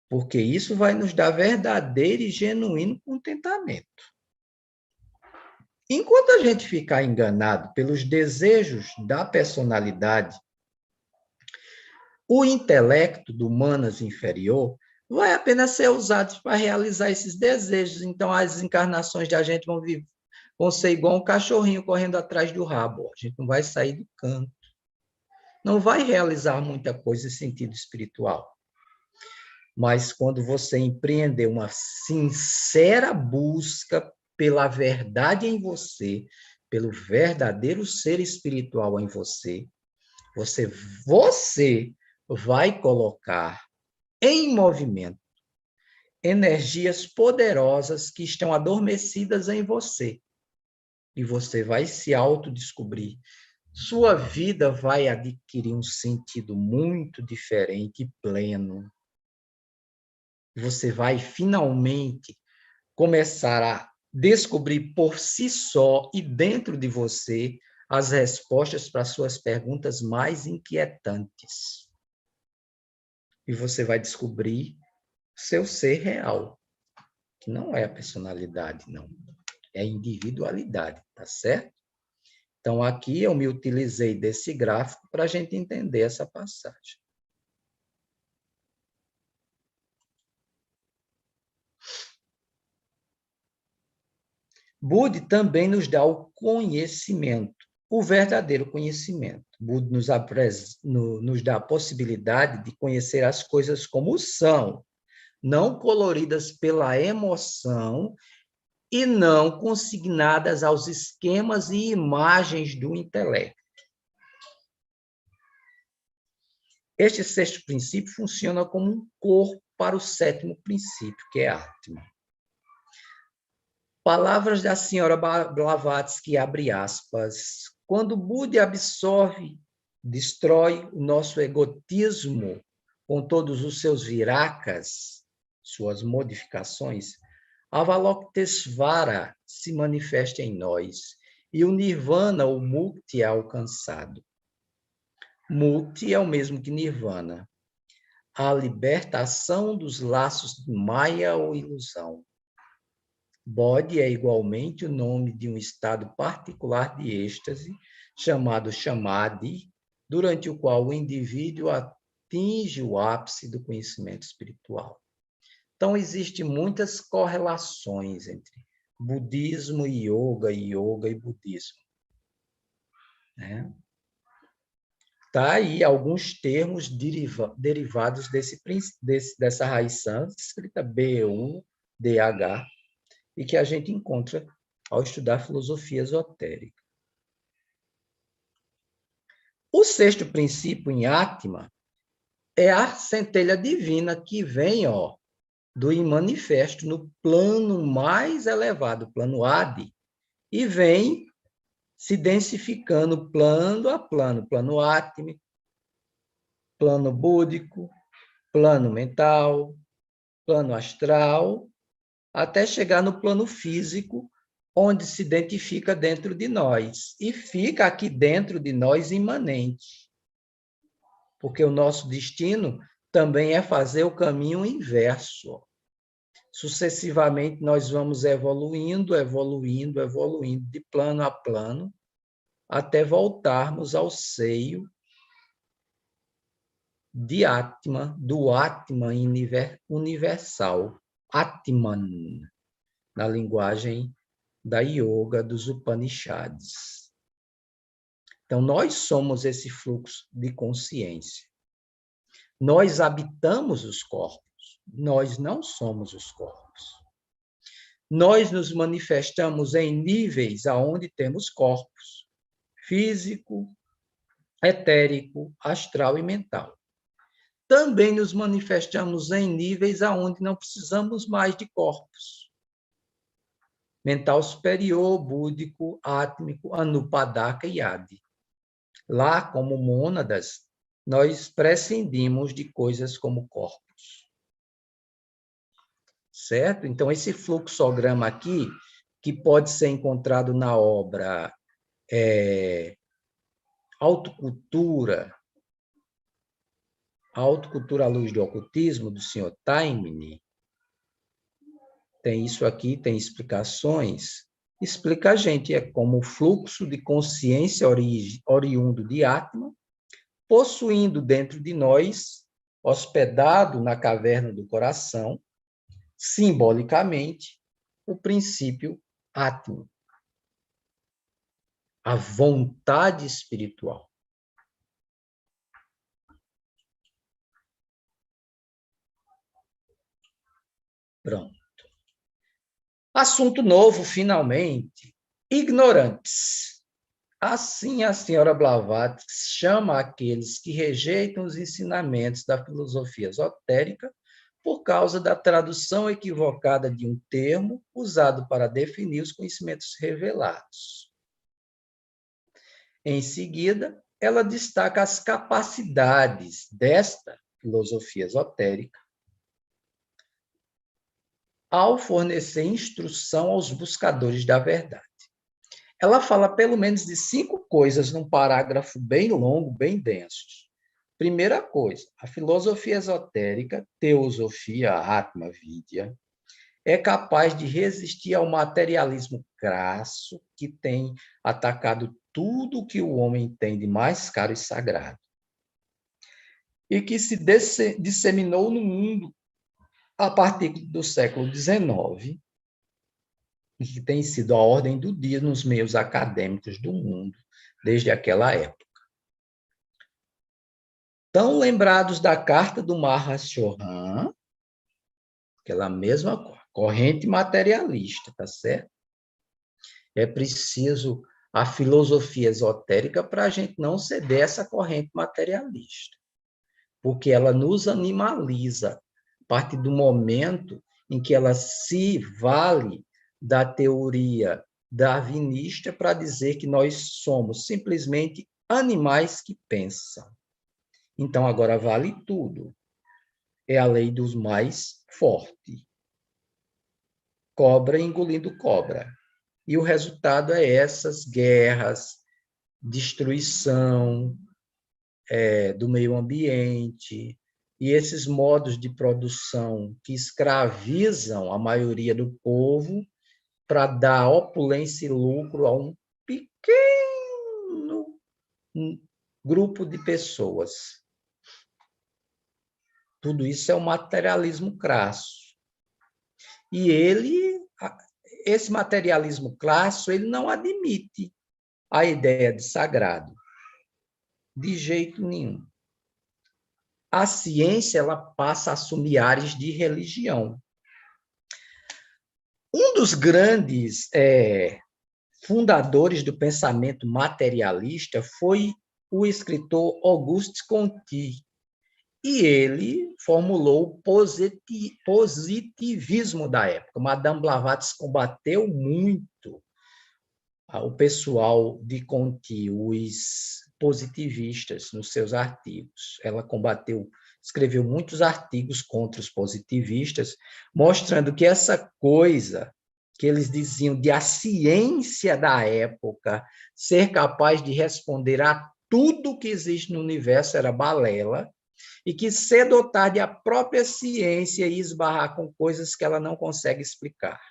Porque isso vai nos dar verdadeiro e genuíno contentamento. Enquanto a gente ficar enganado pelos desejos da personalidade, o intelecto do Manas inferior vai apenas ser usado para realizar esses desejos. Então, as encarnações da gente vão ser igual um cachorrinho correndo atrás do rabo. A gente não vai sair do canto. Não vai realizar muita coisa em sentido espiritual. Mas quando você empreender uma sincera busca pela verdade em você, pelo verdadeiro ser espiritual em você, você vai colocar em movimento energias poderosas que estão adormecidas em você. E você vai se autodescobrir. Sua vida vai adquirir um sentido muito diferente e pleno. Você vai finalmente começar a descobrir por si só e dentro de você as respostas para suas perguntas mais inquietantes. E você vai descobrir seu ser real, que não é a personalidade, não. É a individualidade, tá certo? Então, aqui eu me utilizei desse gráfico para a gente entender essa passagem. Budi também nos dá o conhecimento, o verdadeiro conhecimento. Budi nos dá a possibilidade de conhecer as coisas como são, não coloridas pela emoção e não consignadas aos esquemas e imagens do intelecto. Este sexto princípio funciona como um corpo para o sétimo princípio, que é Atma. Palavras da senhora Blavatsky, abre aspas. Quando Buda absorve, destrói o nosso egotismo com todos os seus virakas, suas modificações, Avalokitesvara se manifesta em nós e o Nirvana, o Mukti, é alcançado. Mukti é o mesmo que Nirvana, a libertação dos laços de Maya ou ilusão. Bodhi é igualmente o nome de um estado particular de êxtase, chamado Samadhi, durante o qual o indivíduo atinge o ápice do conhecimento espiritual. Então, existem muitas correlações entre budismo e yoga e budismo. Né? Tá aí alguns termos derivados dessa raiz sânscrita, B-U-D-H, e que a gente encontra ao estudar filosofia esotérica. O sexto princípio em Atma é a centelha divina que vem do imanifesto no plano mais elevado, plano Adi, e vem se densificando plano a plano Atma, plano búdico, plano mental, plano astral, até chegar no plano físico, onde se identifica dentro de nós. E fica aqui dentro de nós imanente. Porque o nosso destino também é fazer o caminho inverso. Sucessivamente, nós vamos evoluindo, evoluindo, evoluindo, de plano a plano, até voltarmos ao seio de Atman, do Atman universal, Atman, na linguagem da Yoga dos Upanishads. Então, nós somos esse fluxo de consciência. Nós habitamos os corpos, nós não somos os corpos. Nós nos manifestamos em níveis aonde temos corpos, físico, etérico, astral e mental. Também nos manifestamos em níveis aonde não precisamos mais de corpos. Mental superior, búdico, átmico, anupadaka e adi. Lá, como mônadas, nós prescindimos de coisas como corpos. Certo? Então, esse fluxograma aqui, que pode ser encontrado na obra Autocultura à Luz do Ocultismo, do Sr. Taimni, tem isso aqui, tem explicações, explica a gente, é como o fluxo de consciência oriundo de Atman, possuindo dentro de nós, hospedado na caverna do coração, simbolicamente, o princípio Atman, a vontade espiritual. Pronto. Assunto novo, finalmente. Ignorantes. Assim, a senhora Blavatsky chama aqueles que rejeitam os ensinamentos da filosofia esotérica por causa da tradução equivocada de um termo usado para definir os conhecimentos revelados. Em seguida, ela destaca as capacidades desta filosofia esotérica ao fornecer instrução aos buscadores da verdade. Ela fala pelo menos de 5 coisas num parágrafo bem longo, bem denso. Primeira coisa, a filosofia esotérica, teosofia, Atma Vidya, é capaz de resistir ao materialismo crasso que tem atacado tudo que o homem tem de mais caro e sagrado e que se disseminou no mundo a partir do século XIX, e que tem sido a ordem do dia nos meios acadêmicos do mundo desde aquela época. Tão lembrados da carta do Mahashohan, aquela mesma corrente materialista, tá certo? É preciso a filosofia esotérica para a gente não ceder essa corrente materialista, porque ela nos animaliza a partir do momento em que ela se vale da teoria darwinista para dizer que nós somos simplesmente animais que pensam. Então, agora vale tudo. É a lei dos mais fortes. Cobra engolindo cobra. E o resultado é essas guerras, destruição do meio ambiente, e esses modos de produção que escravizam a maioria do povo para dar opulência e lucro a um pequeno grupo de pessoas. Tudo isso é o materialismo crasso. E esse materialismo crasso, ele não admite a ideia de sagrado, de jeito nenhum. A ciência, ela passa a assumir áreas de religião. Um dos grandes fundadores do pensamento materialista foi o escritor Auguste Comte, e ele formulou o positivismo da época. Madame Blavatsky combateu muito o pessoal de Comte, os positivistas, nos seus artigos. Ela combateu escreveu muitos artigos contra os positivistas, mostrando que essa coisa que eles diziam de a ciência da época ser capaz de responder a tudo que existe no universo era balela, e que cedo ou tarde a própria ciência ia esbarrar com coisas que ela não consegue explicar.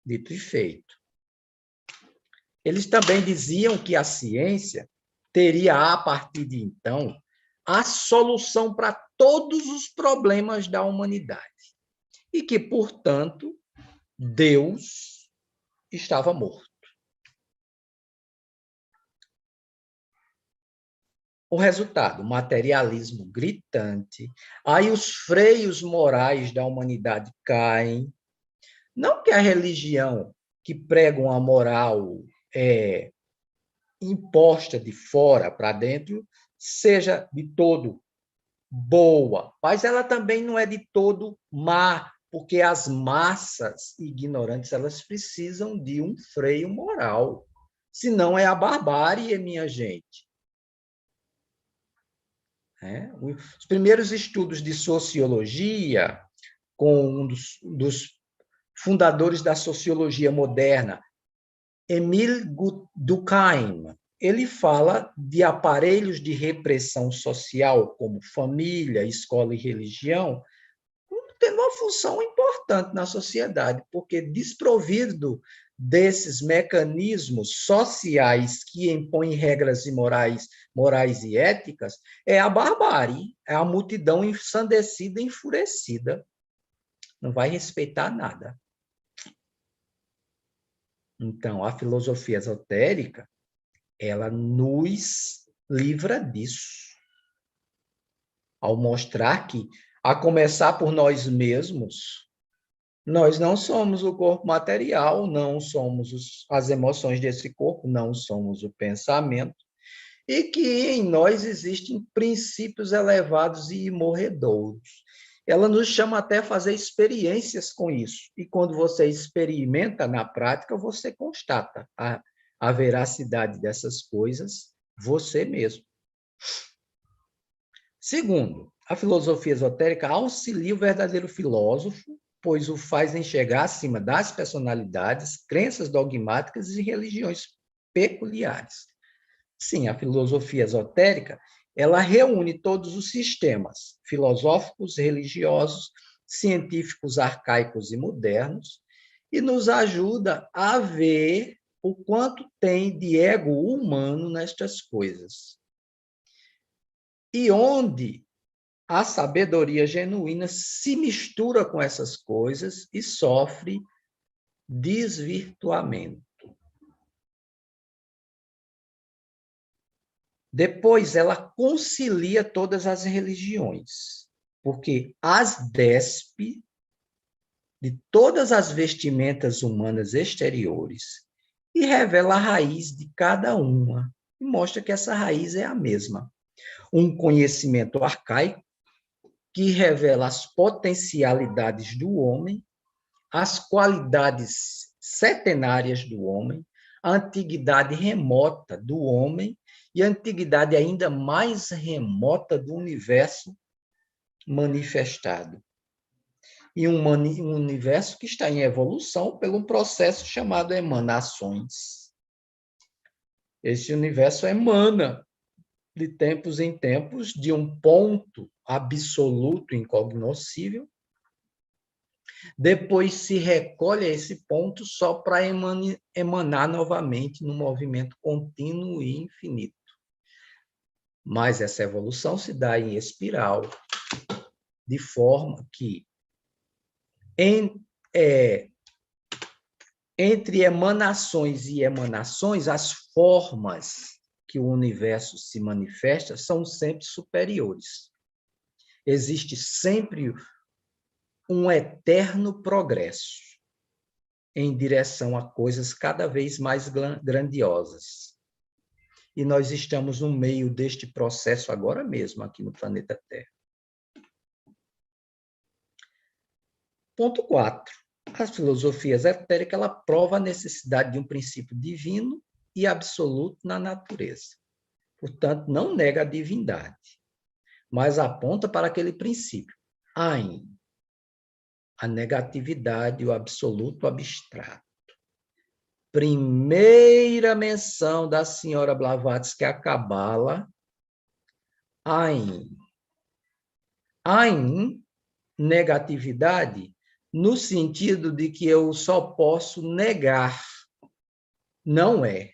Dito e feito. Eles também diziam que a ciência teria, a partir de então, a solução para todos os problemas da humanidade. E que, portanto, Deus estava morto. O resultado, materialismo gritante, aí os freios morais da humanidade caem. Não que a religião que prega uma moral imposta de fora para dentro seja de todo boa, mas ela também não é de todo má, porque as massas ignorantes elas precisam de um freio moral, senão é a barbárie, minha gente. Os primeiros estudos de sociologia, com um dos fundadores da sociologia moderna, Émile Durkheim, ele fala de aparelhos de repressão social, como família, escola e religião, tendo uma função importante na sociedade, porque desprovido desses mecanismos sociais que impõem regras e morais e éticas, é a barbárie, é a multidão ensandecida e enfurecida. Não vai respeitar nada. Então, a filosofia esotérica, ela nos livra disso. Ao mostrar que, a começar por nós mesmos, nós não somos o corpo material, não somos as emoções desse corpo, não somos o pensamento, e que em nós existem princípios elevados e imorredouros. Ela nos chama até a fazer experiências com isso. E quando você experimenta na prática, você constata a veracidade dessas coisas você mesmo. Segundo, a filosofia esotérica auxilia o verdadeiro filósofo, pois o faz enxergar acima das personalidades, crenças dogmáticas e religiões peculiares. Sim, a filosofia esotérica, ela reúne todos os sistemas filosóficos, religiosos, científicos, arcaicos e modernos, e nos ajuda a ver o quanto tem de ego humano nestas coisas. E onde a sabedoria genuína se mistura com essas coisas e sofre desvirtuamento. Depois, ela concilia todas as religiões, porque as despe de todas as vestimentas humanas exteriores e revela a raiz de cada uma, e mostra que essa raiz é a mesma. Um conhecimento arcaico que revela as potencialidades do homem, as qualidades setenárias do homem, a antiguidade remota do homem e a antiguidade ainda mais remota do universo manifestado. E um universo que está em evolução pelo processo chamado emanações. Esse universo emana de tempos em tempos de um ponto absoluto incognoscível, depois se recolhe a esse ponto só para emanar novamente num movimento contínuo e infinito. Mas essa evolução se dá em espiral, de forma que entre emanações e emanações, as formas que o universo se manifesta são sempre superiores. Existe sempre um eterno progresso em direção a coisas cada vez mais grandiosas. E nós estamos no meio deste processo agora mesmo, aqui no planeta Terra. Ponto 4. A filosofia esotérica ela prova a necessidade de um princípio divino e absoluto na natureza. Portanto, não nega a divindade, mas aponta para aquele princípio. Ein, a negatividade, o absoluto abstrato. Primeira menção da senhora Blavatsky, a Cabala, Ein. Ein, negatividade, no sentido de que eu só posso negar. Não é.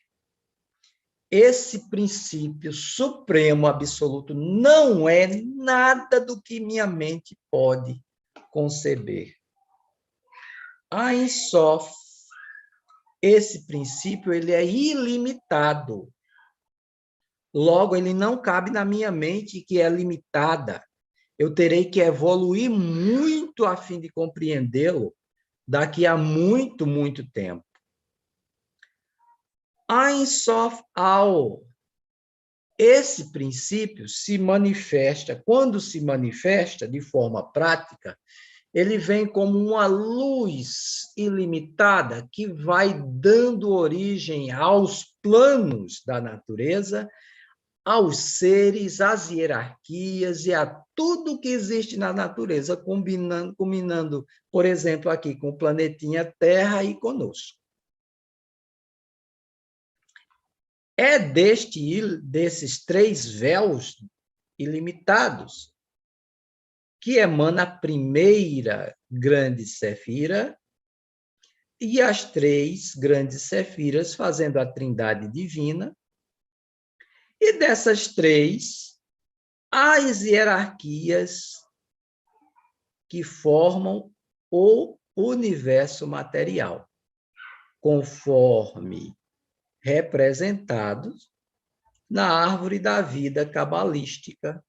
Esse princípio supremo absoluto não é nada do que minha mente pode conceber. Ein Sof, esse princípio, ele é ilimitado. Logo, ele não cabe na minha mente, que é limitada. Eu terei que evoluir muito a fim de compreendê-lo daqui a muito, muito tempo. Ein Sof All. Esse princípio se manifesta, quando se manifesta de forma prática, ele vem como uma luz ilimitada que vai dando origem aos planos da natureza, aos seres, às hierarquias e a tudo que existe na natureza, combinando, por exemplo, aqui com o planetinha Terra e conosco. É desses três véus ilimitados que emana a primeira grande cefira e as três grandes cefiras, fazendo a trindade divina. E dessas três, as hierarquias que formam o universo material, conforme representados na árvore da vida cabalística,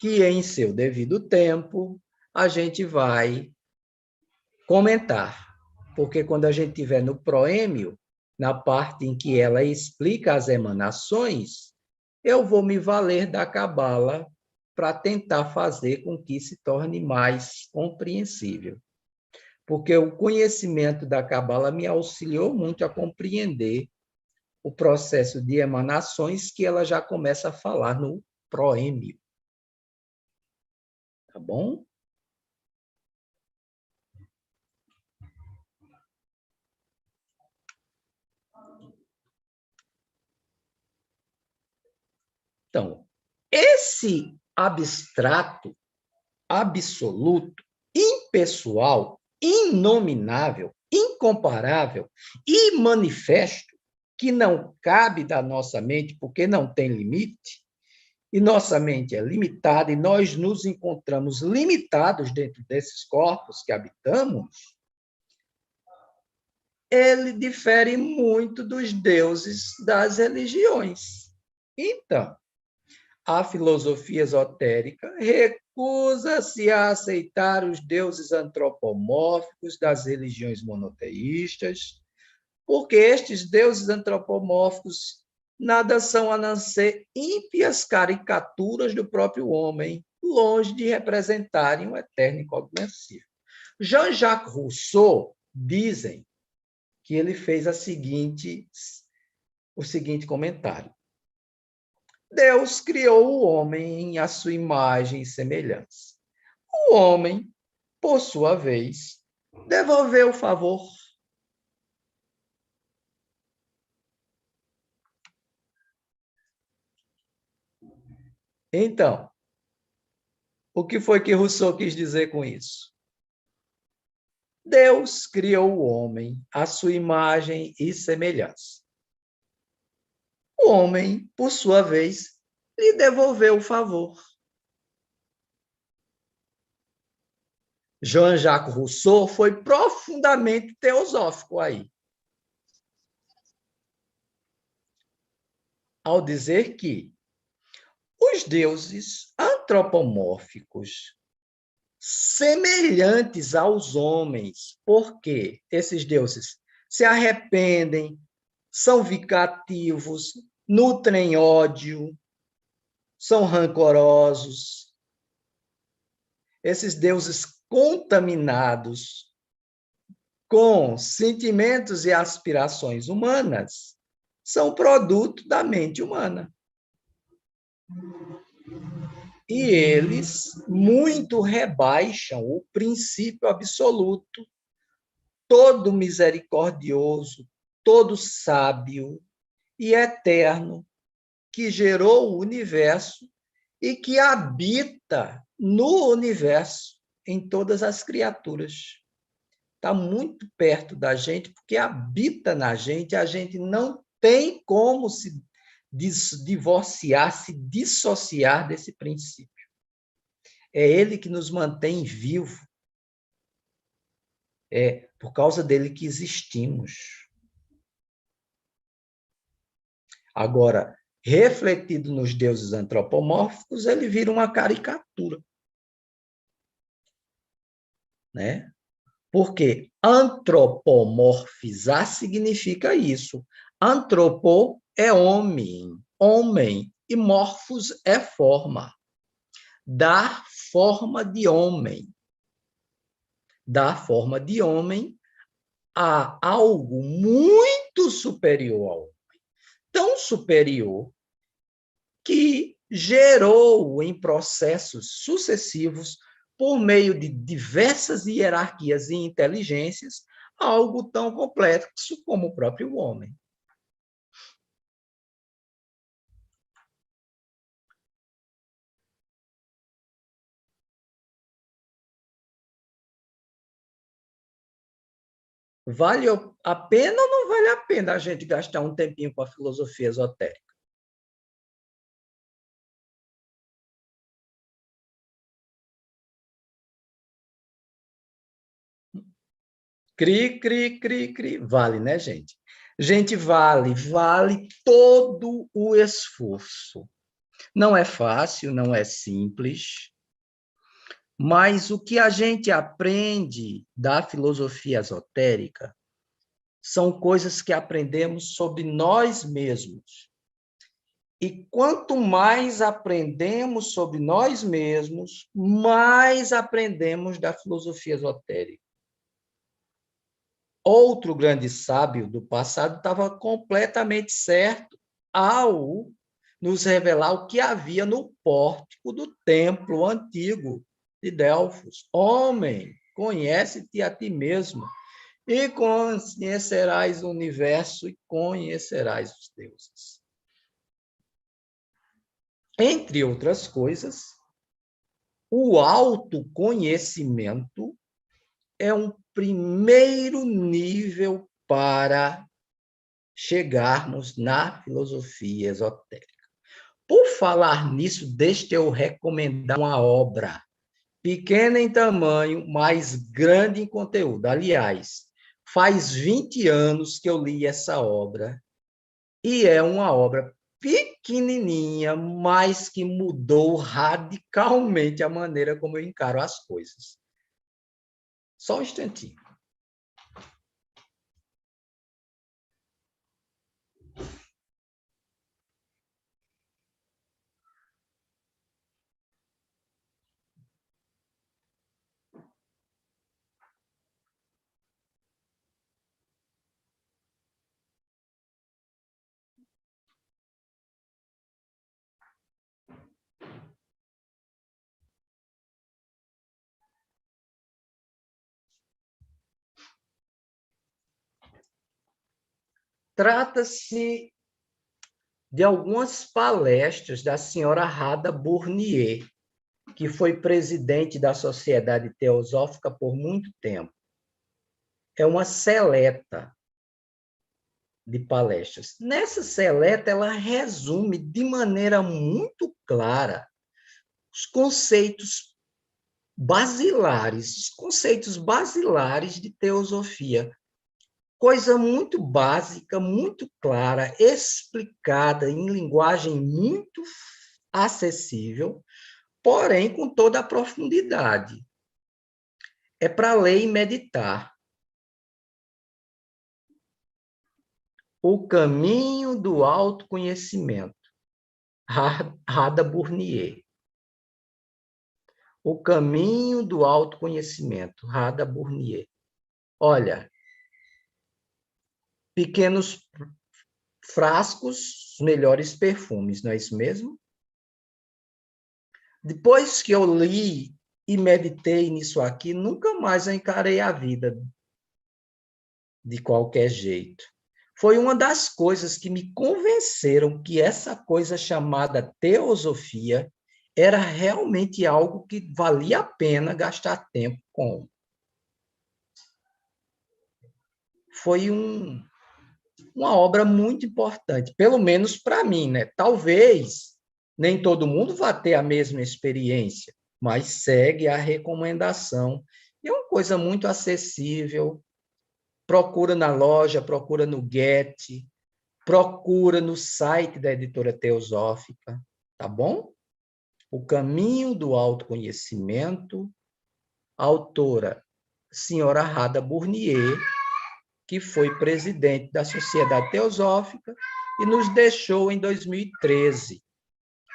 que em seu devido tempo a gente vai comentar, porque quando a gente estiver no proêmio, na parte em que ela explica as emanações, eu vou me valer da Cabala para tentar fazer com que se torne mais compreensível. Porque o conhecimento da Cabala me auxiliou muito a compreender o processo de emanações que ela já começa a falar no proêmio. Tá bom? Então, esse abstrato, absoluto, impessoal, inominável, incomparável e manifesto, que não cabe da nossa mente porque não tem limite, e nossa mente é limitada, e nós nos encontramos limitados dentro desses corpos que habitamos, ele difere muito dos deuses das religiões. Então, a filosofia esotérica recusa-se a aceitar os deuses antropomórficos das religiões monoteístas, porque estes deuses antropomórficos nada são a não ser ímpias caricaturas do próprio homem, longe de representarem o eterno incognoscível. Jean-Jacques Rousseau dizem que ele fez o seguinte comentário: Deus criou o homem à sua imagem e semelhança. O homem, por sua vez, devolveu o favor. Então, o que foi que Rousseau quis dizer com isso? Deus criou o homem à sua imagem e semelhança. O homem, por sua vez, lhe devolveu o favor. Jean-Jacques Rousseau foi profundamente teosófico aí, ao dizer que os deuses antropomórficos, semelhantes aos homens, porque esses deuses se arrependem, são vingativos, nutrem ódio, são rancorosos. Esses deuses contaminados com sentimentos e aspirações humanas são produto da mente humana. E eles muito rebaixam o princípio absoluto, todo misericordioso, todo sábio e eterno, que gerou o universo e que habita no universo, em todas as criaturas. Está muito perto da gente, porque habita na gente, a gente não tem como se divorciar, se dissociar desse princípio. É ele que nos mantém vivo, é por causa dele que existimos. Agora, refletido nos deuses antropomórficos, ele vira uma caricatura, né? Porque antropomorfizar significa isso. Antropo é homem, e morfos é forma. Dar forma de homem. Dar forma de homem a algo muito superior ao homem. Tão superior que gerou em processos sucessivos, por meio de diversas hierarquias e inteligências, algo tão complexo como o próprio homem. Vale a pena ou não vale a pena a gente gastar um tempinho com a filosofia esotérica? Cri, cri, cri, cri. Vale, né, gente? Gente, vale todo o esforço. Não é fácil, não é simples, mas o que a gente aprende da filosofia esotérica são coisas que aprendemos sobre nós mesmos. E quanto mais aprendemos sobre nós mesmos, mais aprendemos da filosofia esotérica. Outro grande sábio do passado estava completamente certo ao nos revelar o que havia no pórtico do templo antigo de Delfos. Homem, conhece-te a ti mesmo e conhecerás o universo e conhecerás os deuses. Entre outras coisas, o autoconhecimento é um primeiro nível para chegarmos na filosofia esotérica. Por falar nisso, deixe eu recomendar uma obra pequena em tamanho, mas grande em conteúdo. Aliás, faz 20 anos que eu li essa obra, e é uma obra pequenininha, mas que mudou radicalmente a maneira como eu encaro as coisas. Só um instantinho. Trata-se de algumas palestras da senhora Rada Bournier, que foi presidente da Sociedade Teosófica por muito tempo. É uma seleta de palestras. Nessa seleta, ela resume de maneira muito clara os conceitos basilares de teosofia. Coisa muito básica, muito clara, explicada em linguagem muito acessível, porém com toda a profundidade. É para ler e meditar. O caminho do autoconhecimento. Rada Bournier. O caminho do autoconhecimento. Rada Bournier. Olha, pequenos frascos, melhores perfumes, não é isso mesmo? Depois que eu li e meditei nisso aqui, nunca mais eu encarei a vida de qualquer jeito. Foi uma das coisas que me convenceram que essa coisa chamada teosofia era realmente algo que valia a pena gastar tempo com. Foi uma obra muito importante, pelo menos para mim, né? Talvez nem todo mundo vá ter a mesma experiência, mas segue a recomendação. E é uma coisa muito acessível. Procura na loja, procura no Get, procura no site da editora Teosófica, tá bom? O Caminho do Autoconhecimento, autora senhora Rada Burnier, que foi presidente da Sociedade Teosófica e nos deixou em 2013.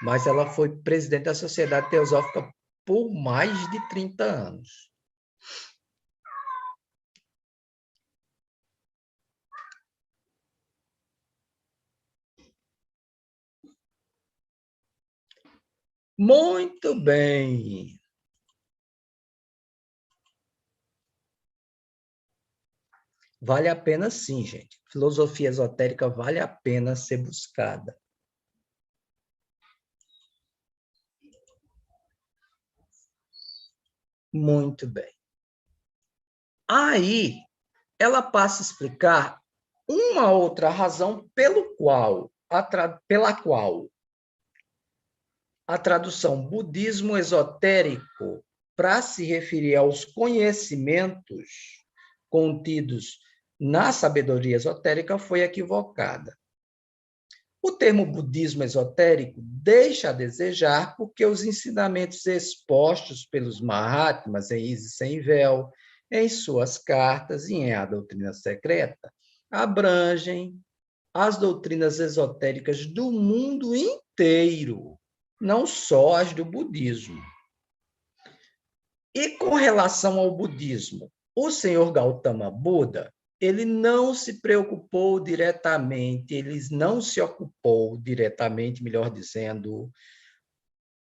Mas ela foi presidente da Sociedade Teosófica por mais de 30 anos. Muito bem. Vale a pena sim, gente. Filosofia esotérica vale a pena ser buscada. Muito bem. Aí, ela passa a explicar uma outra razão pela qual a tradução budismo esotérico, para se referir aos conhecimentos contidos na sabedoria esotérica, foi equivocada. O termo budismo esotérico deixa a desejar porque os ensinamentos expostos pelos Mahatmas em Isis Sem Véu, em suas cartas e em A Doutrina Secreta, abrangem as doutrinas esotéricas do mundo inteiro, não só as do budismo. E com relação ao budismo, o senhor Gautama Buda, ele não se preocupou diretamente, ele não se ocupou diretamente, melhor dizendo,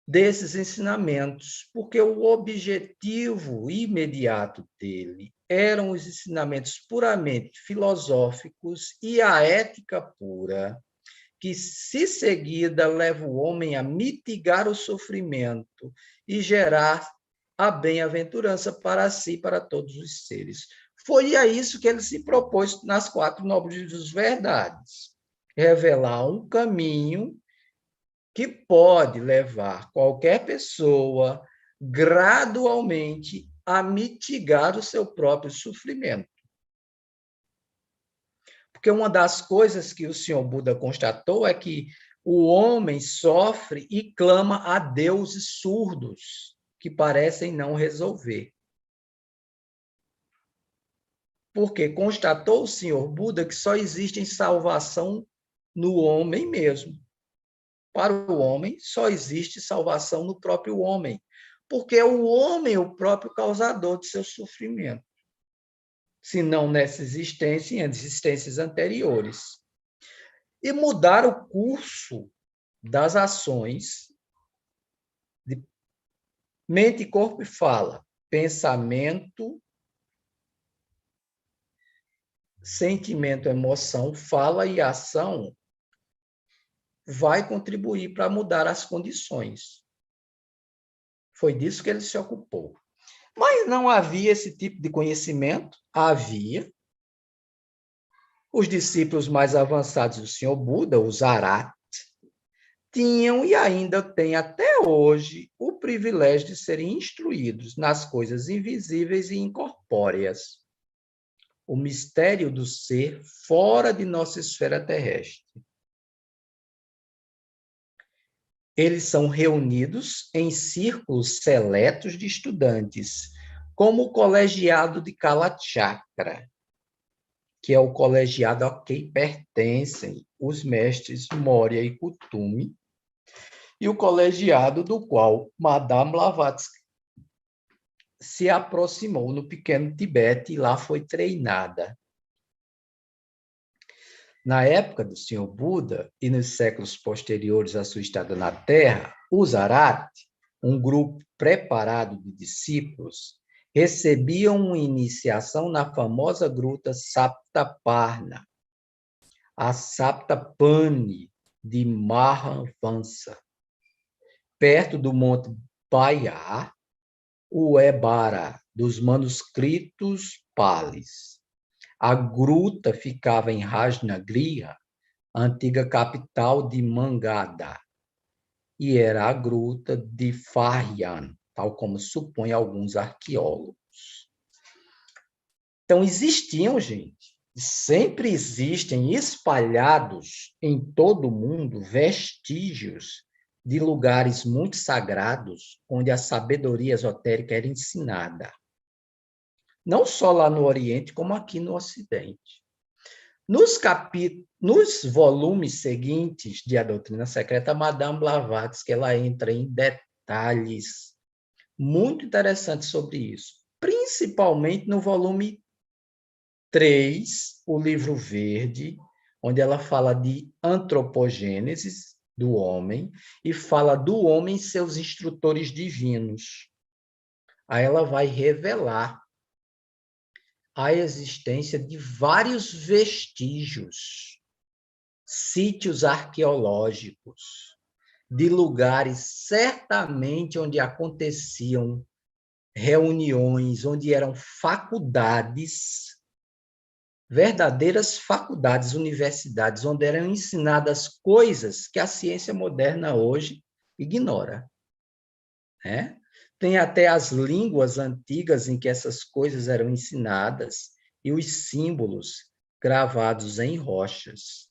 desses ensinamentos, porque o objetivo imediato dele eram os ensinamentos puramente filosóficos e a ética pura, que, se seguida, leva o homem a mitigar o sofrimento e gerar a bem-aventurança para si e para todos os seres. Foi a isso que ele se propôs nas 4 nobres verdades: revelar um caminho que pode levar qualquer pessoa gradualmente a mitigar o seu próprio sofrimento. Porque uma das coisas que o senhor Buda constatou é que o homem sofre e clama a deuses surdos, que parecem não resolver. Porque constatou o senhor Buda que só existe salvação no homem mesmo. Para o homem, só existe salvação no próprio homem, porque o homem é o próprio causador de seu sofrimento, se não nessa existência, em existências anteriores. E mudar o curso das ações de mente, corpo e fala, pensamento, sentimento, emoção, fala e ação, vai contribuir para mudar as condições. Foi disso que ele se ocupou. Mas não havia esse tipo de conhecimento? Havia. Os discípulos mais avançados do Senhor Buda, os Arhat, tinham e ainda têm até hoje o privilégio de serem instruídos nas coisas invisíveis e incorpóreas, o mistério do ser fora de nossa esfera terrestre. Eles são reunidos em círculos seletos de estudantes, como o colegiado de Kalachakra, que é o colegiado a quem pertencem os mestres Moria e Kutumi, e o colegiado do qual Madame Blavatsky se aproximou no pequeno Tibete e lá foi treinada. Na época do Senhor Buda e nos séculos posteriores à sua estada na Terra, os Arhat um grupo preparado de discípulos, recebiam uma iniciação na famosa gruta Saptaparna, a Saptapani de Mahavansa, perto do Monte Payar, o Ebara, dos manuscritos Palis. A gruta ficava em Rajnagriha, antiga capital de Mangada, e era a gruta de Faryan, tal como supõem alguns arqueólogos. Então, existiam, gente, sempre existem espalhados em todo o mundo vestígios de lugares muito sagrados onde a sabedoria esotérica era ensinada. Não só lá no Oriente, como aqui no Ocidente. Nos volumes seguintes de A Doutrina Secreta, Madame Blavatsky ela entra em detalhes muito interessantes sobre isso, principalmente no volume 3, o livro verde, onde ela fala de antropogênese do homem e fala do homem e seus instrutores divinos. Aí ela vai revelar a existência de vários vestígios, sítios arqueológicos, de lugares certamente onde aconteciam reuniões, onde eram faculdades, verdadeiras faculdades, universidades, onde eram ensinadas coisas que a ciência moderna hoje ignora, né? Tem até as línguas antigas em que essas coisas eram ensinadas e os símbolos gravados em rochas.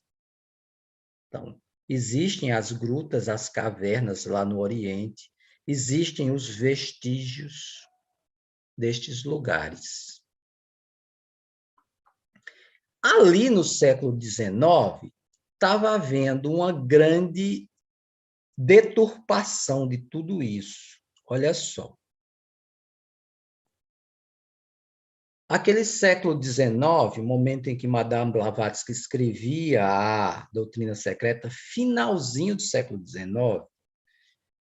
Então, existem as grutas, as cavernas lá no Oriente, existem os vestígios destes lugares. Ali no século XIX, estava havendo uma grande deturpação de tudo isso. Olha só. Aquele século XIX, momento em que Madame Blavatsky escrevia a Doutrina Secreta, finalzinho do século XIX,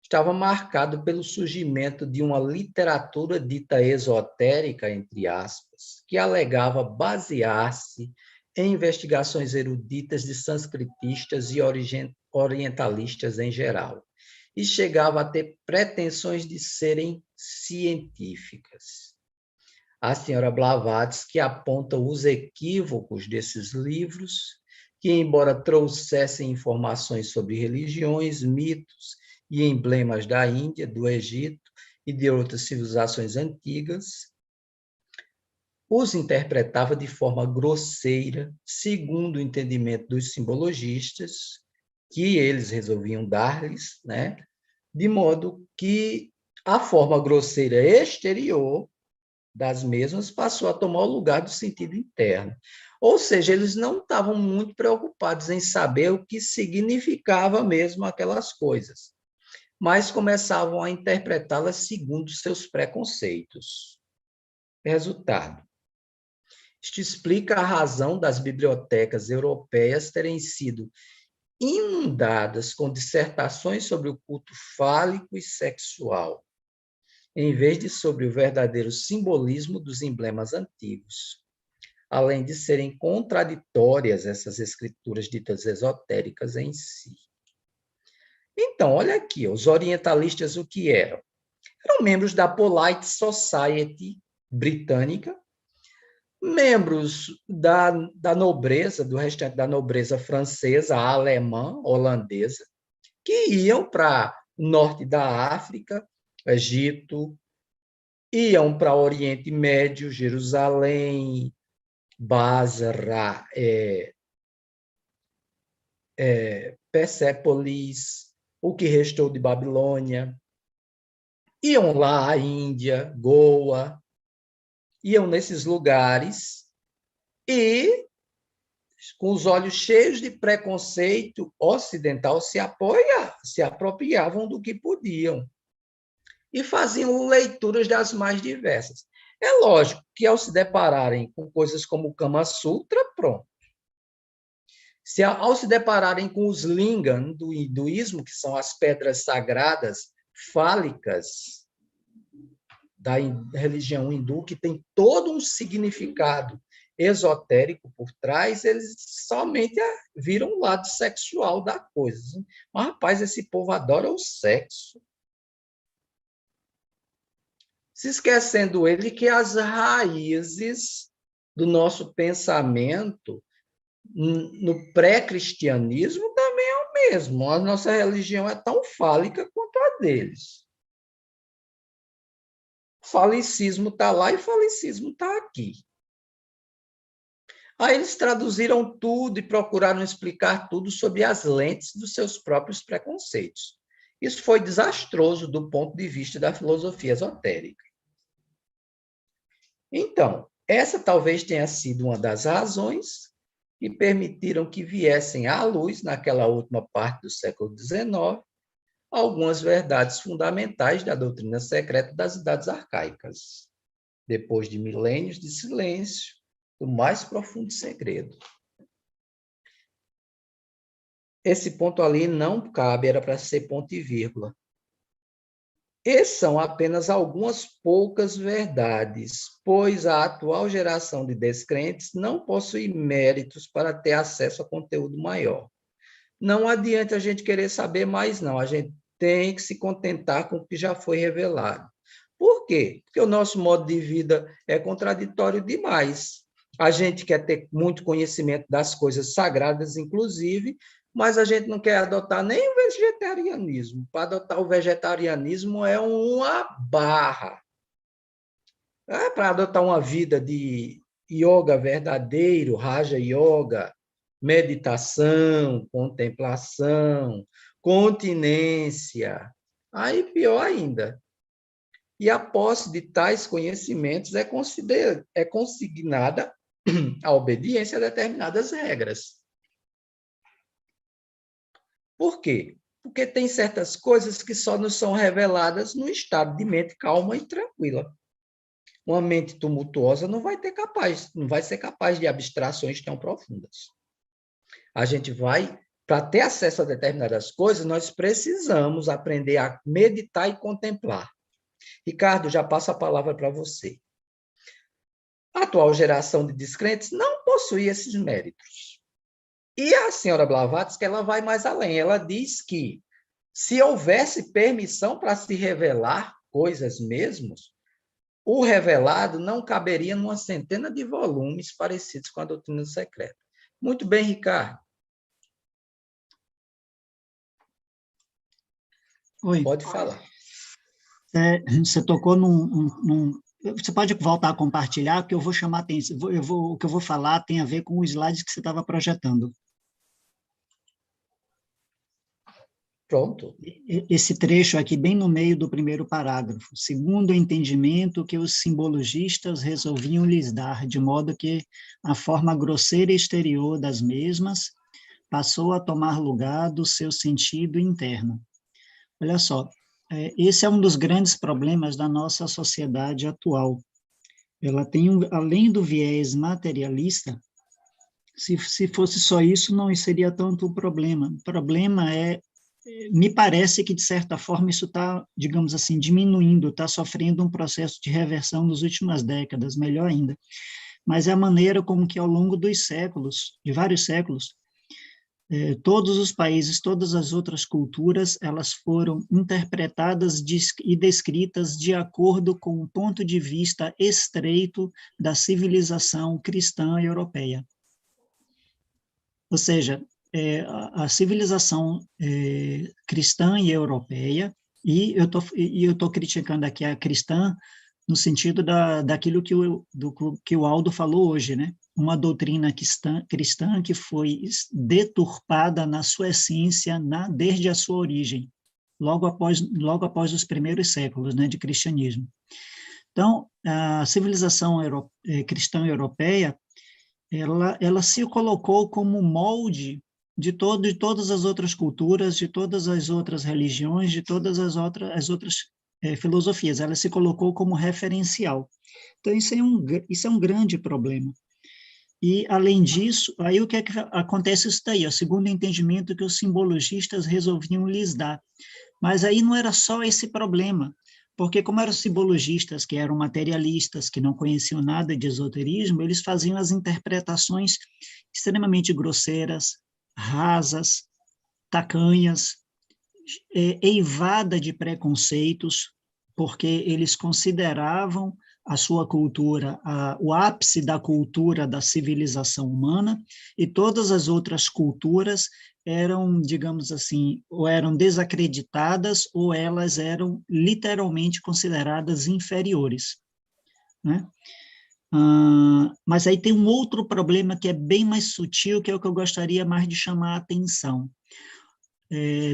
estava marcado pelo surgimento de uma literatura dita esotérica, entre aspas, que alegava basear-se em investigações eruditas de sanscritistas e orientalistas em geral, e chegava a ter pretensões de serem científicas. A senhora Blavatsky aponta os equívocos desses livros, que, embora trouxessem informações sobre religiões, mitos e emblemas da Índia, do Egito e de outras civilizações antigas, os interpretava de forma grosseira, segundo o entendimento dos simbologistas, que eles resolviam dar-lhes, né? De modo que a forma grosseira exterior das mesmas passou a tomar o lugar do sentido interno. Ou seja, eles não estavam muito preocupados em saber o que significava mesmo aquelas coisas, mas começavam a interpretá-las segundo seus preconceitos. Resultado: isto explica a razão das bibliotecas europeias terem sido inundadas com dissertações sobre o culto fálico e sexual, em vez de sobre o verdadeiro simbolismo dos emblemas antigos, além de serem contraditórias essas escrituras ditas esotéricas em si. Então, olha aqui, os orientalistas o que eram? Eram membros da Polite Society britânica, membros da nobreza, do restante da nobreza francesa, alemã, holandesa, que iam para o norte da África, Egito, iam para o Oriente Médio, Jerusalém, Basra, Persépolis, o que restou de Babilônia, iam lá à Índia, Goa, iam nesses lugares e, com os olhos cheios de preconceito ocidental, se apropriavam do que podiam e faziam leituras das mais diversas. É lógico que, ao se depararem com coisas como o Kama Sutra, pronto. Ao se depararem com os lingam do hinduísmo, que são as pedras sagradas fálicas da religião hindu, que tem todo um significado esotérico por trás, eles somente viram o lado sexual da coisa. Mas, rapaz, esse povo adora o sexo. Se esquecendo ele que as raízes do nosso pensamento no pré-cristianismo também é o mesmo. A nossa religião é tão fálica quanto a deles. O falicismo está lá e o falicismo está aqui. Aí eles traduziram tudo e procuraram explicar tudo sob as lentes dos seus próprios preconceitos. Isso foi desastroso do ponto de vista da filosofia esotérica. Então, essa talvez tenha sido uma das razões que permitiram que viessem à luz, naquela última parte do século XIX, algumas verdades fundamentais da doutrina secreta das idades arcaicas, depois de milênios de silêncio, do mais profundo segredo. Esse ponto ali não cabe, era para ser ponto e vírgula. Esses são apenas algumas poucas verdades, pois a atual geração de descrentes não possui méritos para ter acesso a conteúdo maior. Não adianta a gente querer saber mais, não. A gente tem que se contentar com o que já foi revelado. Por quê? Porque o nosso modo de vida é contraditório demais. A gente quer ter muito conhecimento das coisas sagradas, inclusive, mas a gente não quer adotar nem o vegetarianismo. Para adotar o vegetarianismo é uma barra. Para adotar uma vida de yoga verdadeiro, Raja Yoga, meditação, contemplação, continência, aí pior ainda. E a posse de tais conhecimentos é consignada à obediência a determinadas regras. Por quê? Porque tem certas coisas que só nos são reveladas no estado de mente calma e tranquila. Uma mente tumultuosa não vai ser capaz de abstrações tão profundas. A gente vai, para ter acesso a determinadas coisas, nós precisamos aprender a meditar e contemplar. Ricardo, já passo a palavra para você. A atual geração de descrentes não possui esses méritos. E a senhora Blavatsky, ela vai mais além. Ela diz que, se houvesse permissão para se revelar coisas mesmos, o revelado não caberia numa centena de volumes parecidos com a doutrina secreta. Muito bem, Ricardo. Oi. Pode falar. Você tocou Você pode voltar a compartilhar, porque eu vou chamar atenção. O que eu vou falar tem a ver com os slides que você estava projetando. Pronto. Esse trecho aqui, bem no meio do primeiro parágrafo. Segundo o entendimento que os simbologistas resolviam lhes dar, de modo que a forma grosseira exterior das mesmas passou a tomar lugar do seu sentido interno. Olha só, esse é um dos grandes problemas da nossa sociedade atual. Ela tem, além do viés materialista, se fosse só isso, não seria tanto o problema. O problema me parece que, de certa forma, isso está, digamos assim, diminuindo, está sofrendo um processo de reversão nas últimas décadas, melhor ainda. Mas é a maneira como que, ao longo dos séculos, de vários séculos, todos os países, todas as outras culturas, elas foram interpretadas e descritas de acordo com o ponto de vista estreito da civilização cristã europeia. Ou seja, a civilização cristã e europeia, e eu estou criticando aqui a cristã no sentido daquilo que o Aldo falou hoje, né? Uma doutrina cristã que foi deturpada na sua essência desde a sua origem, logo após os primeiros séculos, né, de cristianismo. Então, a civilização cristã europeia, ela se colocou como molde de todas as outras culturas, de todas as outras religiões, de todas as outras filosofias. Ela se colocou como referencial. Então, isso é um grande problema. E, além disso, aí o que é que acontece isso daí? O segundo entendimento que os simbologistas resolviam lhes dar. Mas aí não era só esse problema, porque como eram simbologistas, que eram materialistas, que não conheciam nada de esoterismo, eles faziam as interpretações extremamente grosseiras, rasas, tacanhas, eivada de preconceitos, porque eles consideravam a sua cultura o ápice da cultura da civilização humana, e todas as outras culturas eram, digamos assim, ou eram desacreditadas, ou elas eram literalmente consideradas inferiores, né? Mas aí tem um outro problema que é bem mais sutil, que é o que eu gostaria mais de chamar a atenção.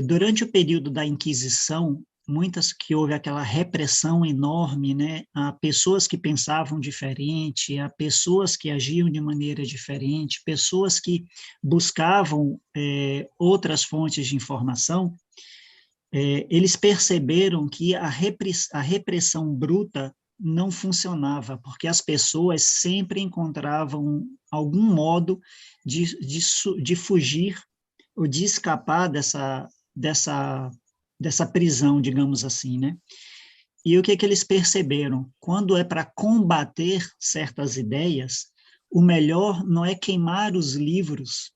Durante o período da Inquisição, muitas que houve aquela repressão enorme, né, a pessoas que pensavam diferente, a pessoas que agiam de maneira diferente, pessoas que buscavam outras fontes de informação, eles perceberam que a repressão bruta não funcionava, porque as pessoas sempre encontravam algum modo de fugir ou de escapar dessa prisão, digamos assim, né? E o que que eles perceberam? Quando é para combater certas ideias, o melhor não é queimar os livros,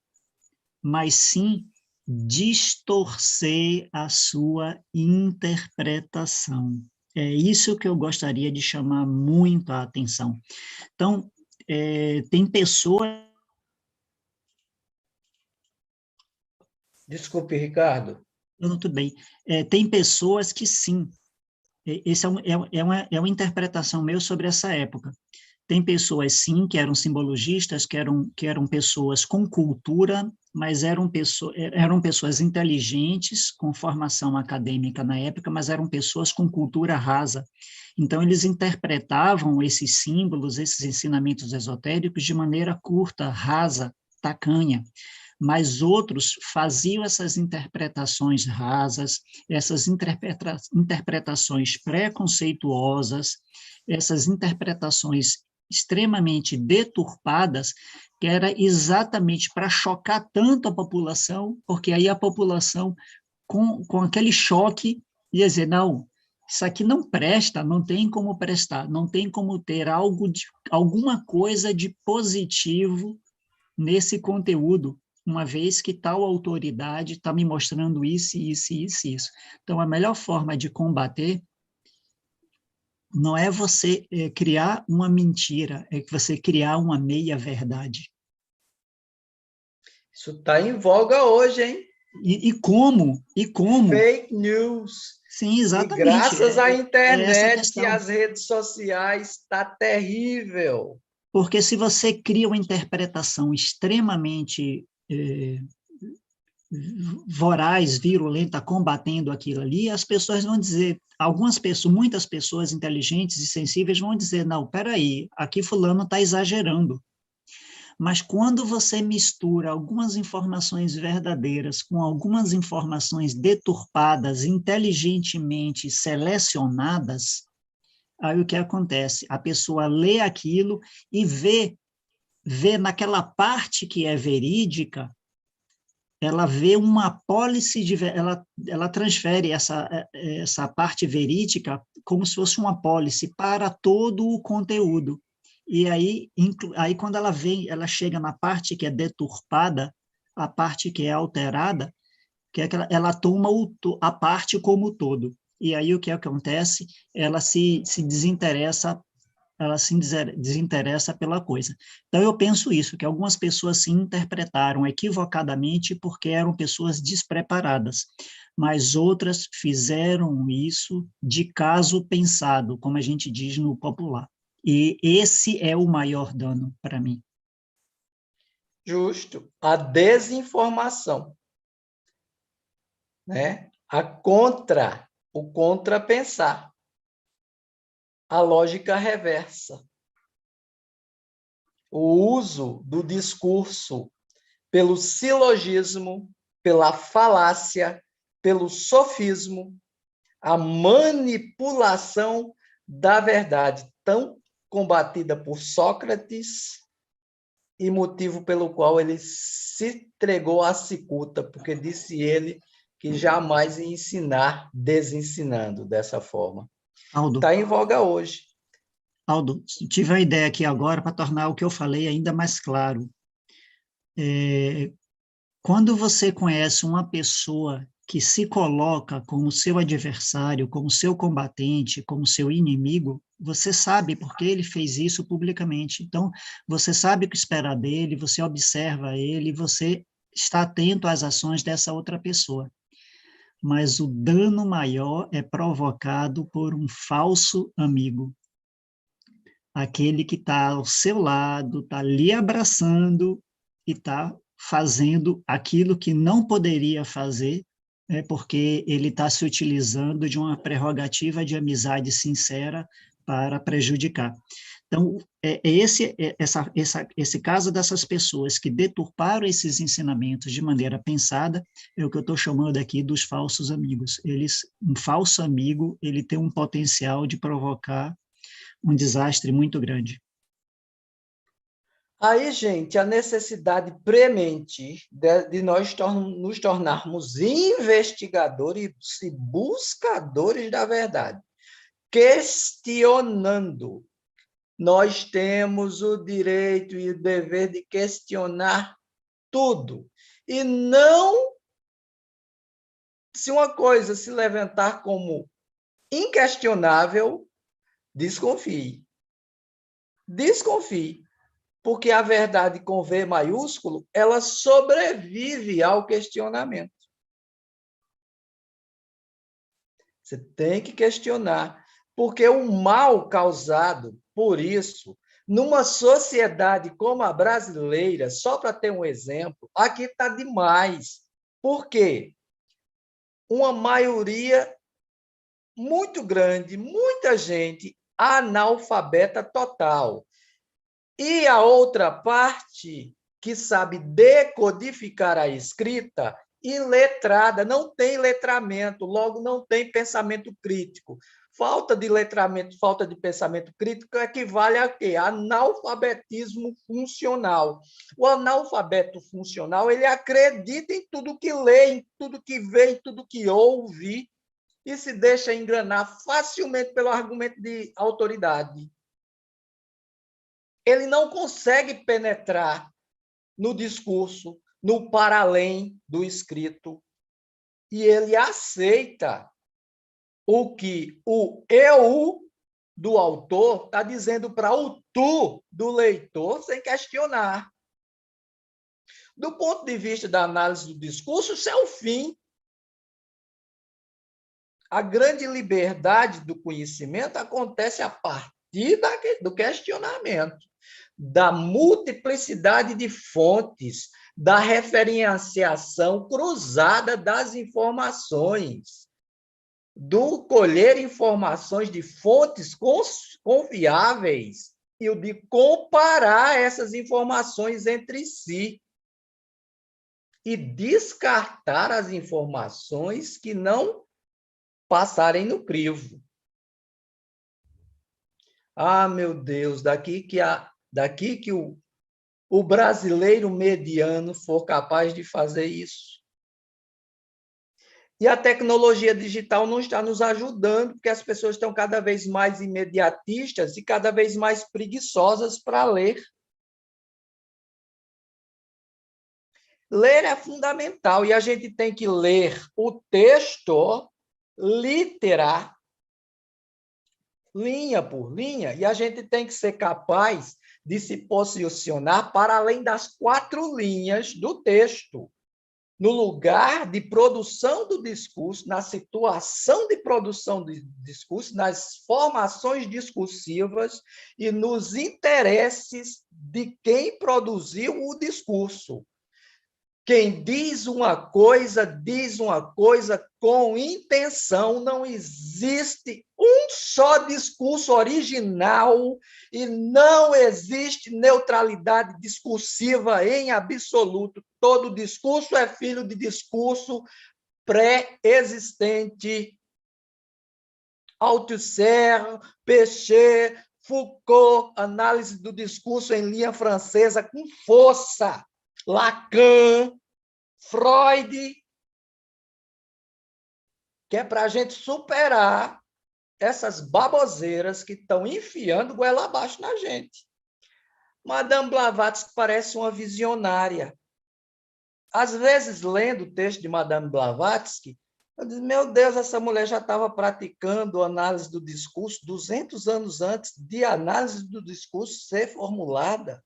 mas sim distorcer a sua interpretação. É isso que eu gostaria de chamar muito a atenção. Então, tem pessoas... Desculpe, Ricardo. Tudo bem. Tem pessoas que sim, esse é uma interpretação meu sobre essa época. Tem pessoas, sim, que eram simbologistas, que eram pessoas com cultura, mas eram pessoas inteligentes, com formação acadêmica na época, mas eram pessoas com cultura rasa. Então, eles interpretavam esses símbolos, esses ensinamentos esotéricos de maneira curta, rasa, tacanha, mas outros faziam essas interpretações rasas, essas interpretações preconceituosas, essas interpretações extremamente deturpadas, que era exatamente para chocar tanto a população, porque aí a população, com aquele choque, ia dizer, não, isso aqui não presta, não tem como prestar, não tem como ter alguma coisa de positivo nesse conteúdo, uma vez que tal autoridade está me mostrando isso, isso, isso, isso. Então, a melhor forma de combater não é você criar uma mentira, é que você criar uma meia-verdade. Isso está em voga hoje, hein? E como? E como? Fake news. Sim, E exatamente. graças à É essa a internet e questão. às redes sociais, está terrível. Porque se você cria uma interpretação extremamente voraz, virulenta, combatendo aquilo ali, as pessoas vão dizer, algumas pessoas, muitas pessoas inteligentes e sensíveis vão dizer, não, peraí, aqui fulano está exagerando. Mas quando você mistura algumas informações verdadeiras com algumas informações deturpadas, inteligentemente selecionadas, aí o que acontece? A pessoa lê aquilo e vê naquela parte que é verídica, ela vê uma apólice, ela transfere essa parte verídica como se fosse uma apólice para todo o conteúdo. E aí quando ela chega na parte que é deturpada, a parte que é alterada, que é que ela toma a parte como todo. E aí o que acontece? Ela se desinteressa, desinteressa pela coisa. Então, eu penso isso, que algumas pessoas se interpretaram equivocadamente porque eram pessoas despreparadas, mas outras fizeram isso de caso pensado, como a gente diz no popular. E esse é o maior dano para mim. Justo. A desinformação, né? O contrapensar, a lógica reversa, o uso do discurso pelo silogismo, pela falácia, pelo sofismo, a manipulação da verdade, tão combatida por Sócrates e motivo pelo qual ele se entregou à cicuta, porque disse ele que jamais ensinar desensinando dessa forma. Aldo, Está em voga hoje. Aldo, tive a ideia aqui agora para tornar o que eu falei ainda mais claro. Quando você conhece uma pessoa que se coloca como seu adversário, como seu combatente, como seu inimigo, você sabe porque ele fez isso publicamente. Então, você sabe o que esperar dele, você observa ele, você está atento às ações dessa outra pessoa. Mas o dano maior é provocado por um falso amigo. Aquele que está ao seu lado, está lhe abraçando e está fazendo aquilo que não poderia fazer, porque ele está se utilizando de uma prerrogativa de amizade sincera para prejudicar. Então, esse caso dessas pessoas que deturparam esses ensinamentos de maneira pensada é o que eu estou chamando aqui dos falsos amigos. Um falso amigo, ele tem um potencial de provocar um desastre muito grande. Aí, gente, a necessidade premente de nós nos tornarmos investigadores e buscadores da verdade, questionando. Nós temos o direito e o dever de questionar tudo. E não, se uma coisa se levantar como inquestionável, desconfie. Desconfie. Porque a verdade com V maiúsculo, ela sobrevive ao questionamento. Você tem que questionar, porque o mal causado por isso, numa sociedade como a brasileira, só para ter um exemplo, aqui está demais. Por quê? Uma maioria muito grande, muita gente analfabeta total. E a outra parte, que sabe decodificar a escrita, iletrada, não tem letramento, logo não tem pensamento crítico. Falta de letramento, falta de pensamento crítico equivale a quê? Analfabetismo funcional. O analfabeto funcional, ele acredita em tudo que lê, em tudo que vê, em tudo que ouve, e se deixa enganar facilmente pelo argumento de autoridade. Ele não consegue penetrar no discurso, no para-além do escrito, e ele aceita o que o eu do autor está dizendo para o tu do leitor sem questionar. Do ponto de vista da análise do discurso, isso é o fim. A grande liberdade do conhecimento acontece a partir do questionamento, da multiplicidade de fontes, da referenciação cruzada das informações, do colher informações de fontes confiáveis e o de comparar essas informações entre si e descartar as informações que não passarem no crivo. Ah, meu Deus, daqui que o brasileiro mediano for capaz de fazer isso. E a tecnologia digital não está nos ajudando, porque as pessoas estão cada vez mais imediatistas e cada vez mais preguiçosas para ler. Ler é fundamental, e a gente tem que ler o texto, literar, linha por linha, e a gente tem que ser capaz de se posicionar para além das 4 linhas do texto, no lugar de produção do discurso, na situação de produção do discurso, nas formações discursivas e nos interesses de quem produziu o discurso. Quem diz uma coisa com intenção. Não existe um só discurso original e não existe neutralidade discursiva em absoluto. Todo discurso é filho de discurso pré-existente. Althusser, Péchet, Foucault, análise do discurso em linha francesa com força. Lacan, Freud, que é para a gente superar essas baboseiras que estão enfiando goela abaixo na gente. Madame Blavatsky parece uma visionária. Às vezes, lendo o texto de Madame Blavatsky, eu digo, meu Deus, essa mulher já estava praticando análise do discurso 200 anos antes de análise do discurso ser formulada.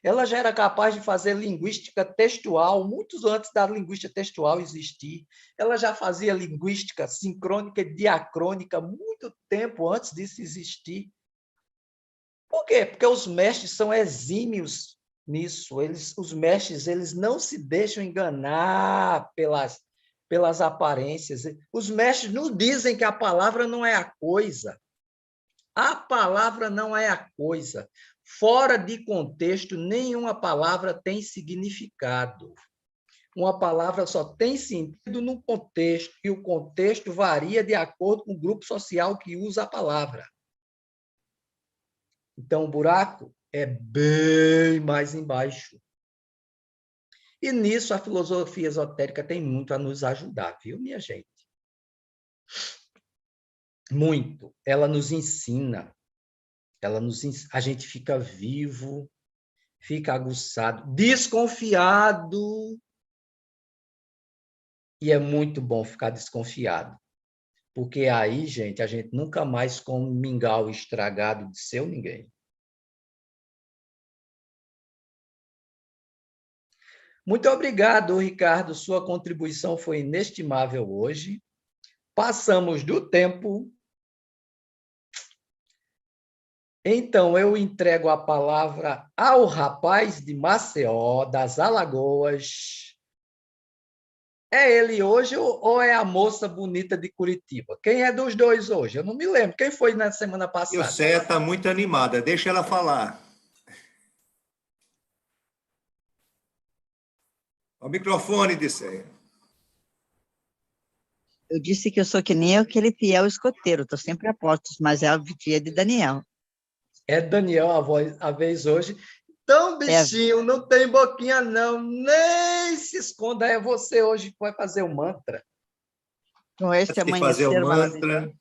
Ela já era capaz de fazer linguística textual, muito antes da linguística textual existir. Ela já fazia linguística sincrônica e diacrônica muito tempo antes disso existir. Por quê? Porque os mestres são exímios nisso. Os mestres eles não se deixam enganar pelas aparências. Os mestres não dizem que a palavra não é a coisa. A palavra não é a coisa. Fora de contexto, nenhuma palavra tem significado. Uma palavra só tem sentido no contexto, e o contexto varia de acordo com o grupo social que usa a palavra. Então, o buraco é bem mais embaixo. E nisso a filosofia esotérica tem muito a nos ajudar, viu, minha gente? Muito. Ela nos ensina. A gente fica vivo, fica aguçado, desconfiado. E é muito bom ficar desconfiado. Porque aí, gente, a gente nunca mais come mingau estragado de seu ninguém. Muito obrigado, Ricardo. Sua contribuição foi inestimável hoje. Passamos do tempo. Então, eu entrego a palavra ao rapaz de Maceió, das Alagoas. É ele hoje ou é a moça bonita de Curitiba? Quem é dos dois hoje? Eu não me lembro. Quem foi na semana passada? Você está muito animada. Deixa ela falar. O microfone, Disseia. Eu disse que eu sou que nem aquele fiel escoteiro, estou sempre a postos, mas é a tia de Daniel. É Daniel a vez hoje. Então, bichinho, não tem boquinha, não. Nem se esconda. É você hoje que vai fazer o mantra. Com esse Antes de fazer o mantra,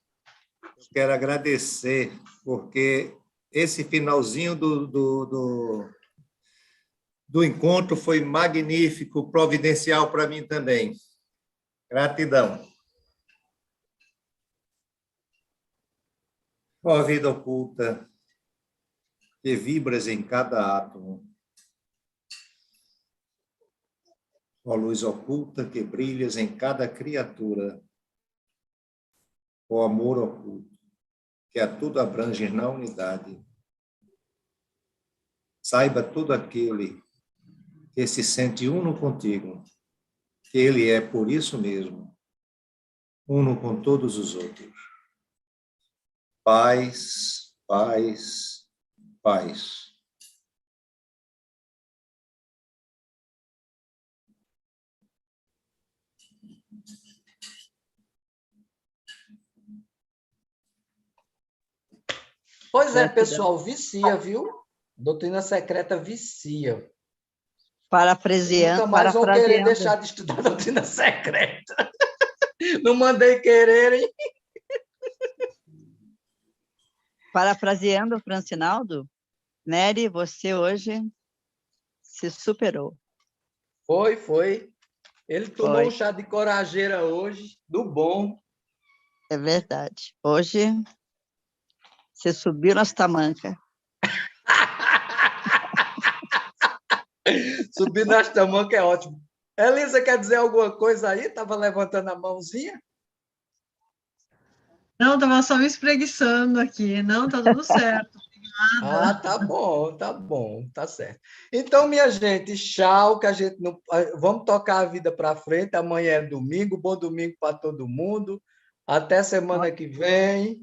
eu quero agradecer, porque esse finalzinho do encontro foi magnífico, providencial para mim também. Gratidão. Ó vida oculta, que vibras em cada átomo. Ó luz oculta, que brilhas em cada criatura. Ó amor oculto, que a tudo abrange na unidade. Saiba todo aquele que se sente uno contigo, que ele é, por isso mesmo, uno com todos os outros. Paz, paz, paz. Pois é, pessoal, vicia, viu? Doutrina secreta vicia. Parafraseando. Nunca mais vão querer deixar de estudar doutrina secreta. Não mandei quererem. Parafraseando o Francinaldo, Nery, você hoje se superou. Foi. Ele tomou um chá de corajeira hoje, do bom. É verdade. Hoje, você subiu nas tamancas. Subir nas tamancas é ótimo. Elisa, quer dizer alguma coisa aí? Estava levantando a mãozinha? Não, estava só me espreguiçando aqui. Não, tá tudo certo. Ah, tá bom, tá certo. Então, minha gente, tchau, que a gente não... Vamos tocar a vida para frente. Amanhã é domingo, bom domingo para todo mundo. Até semana que vem.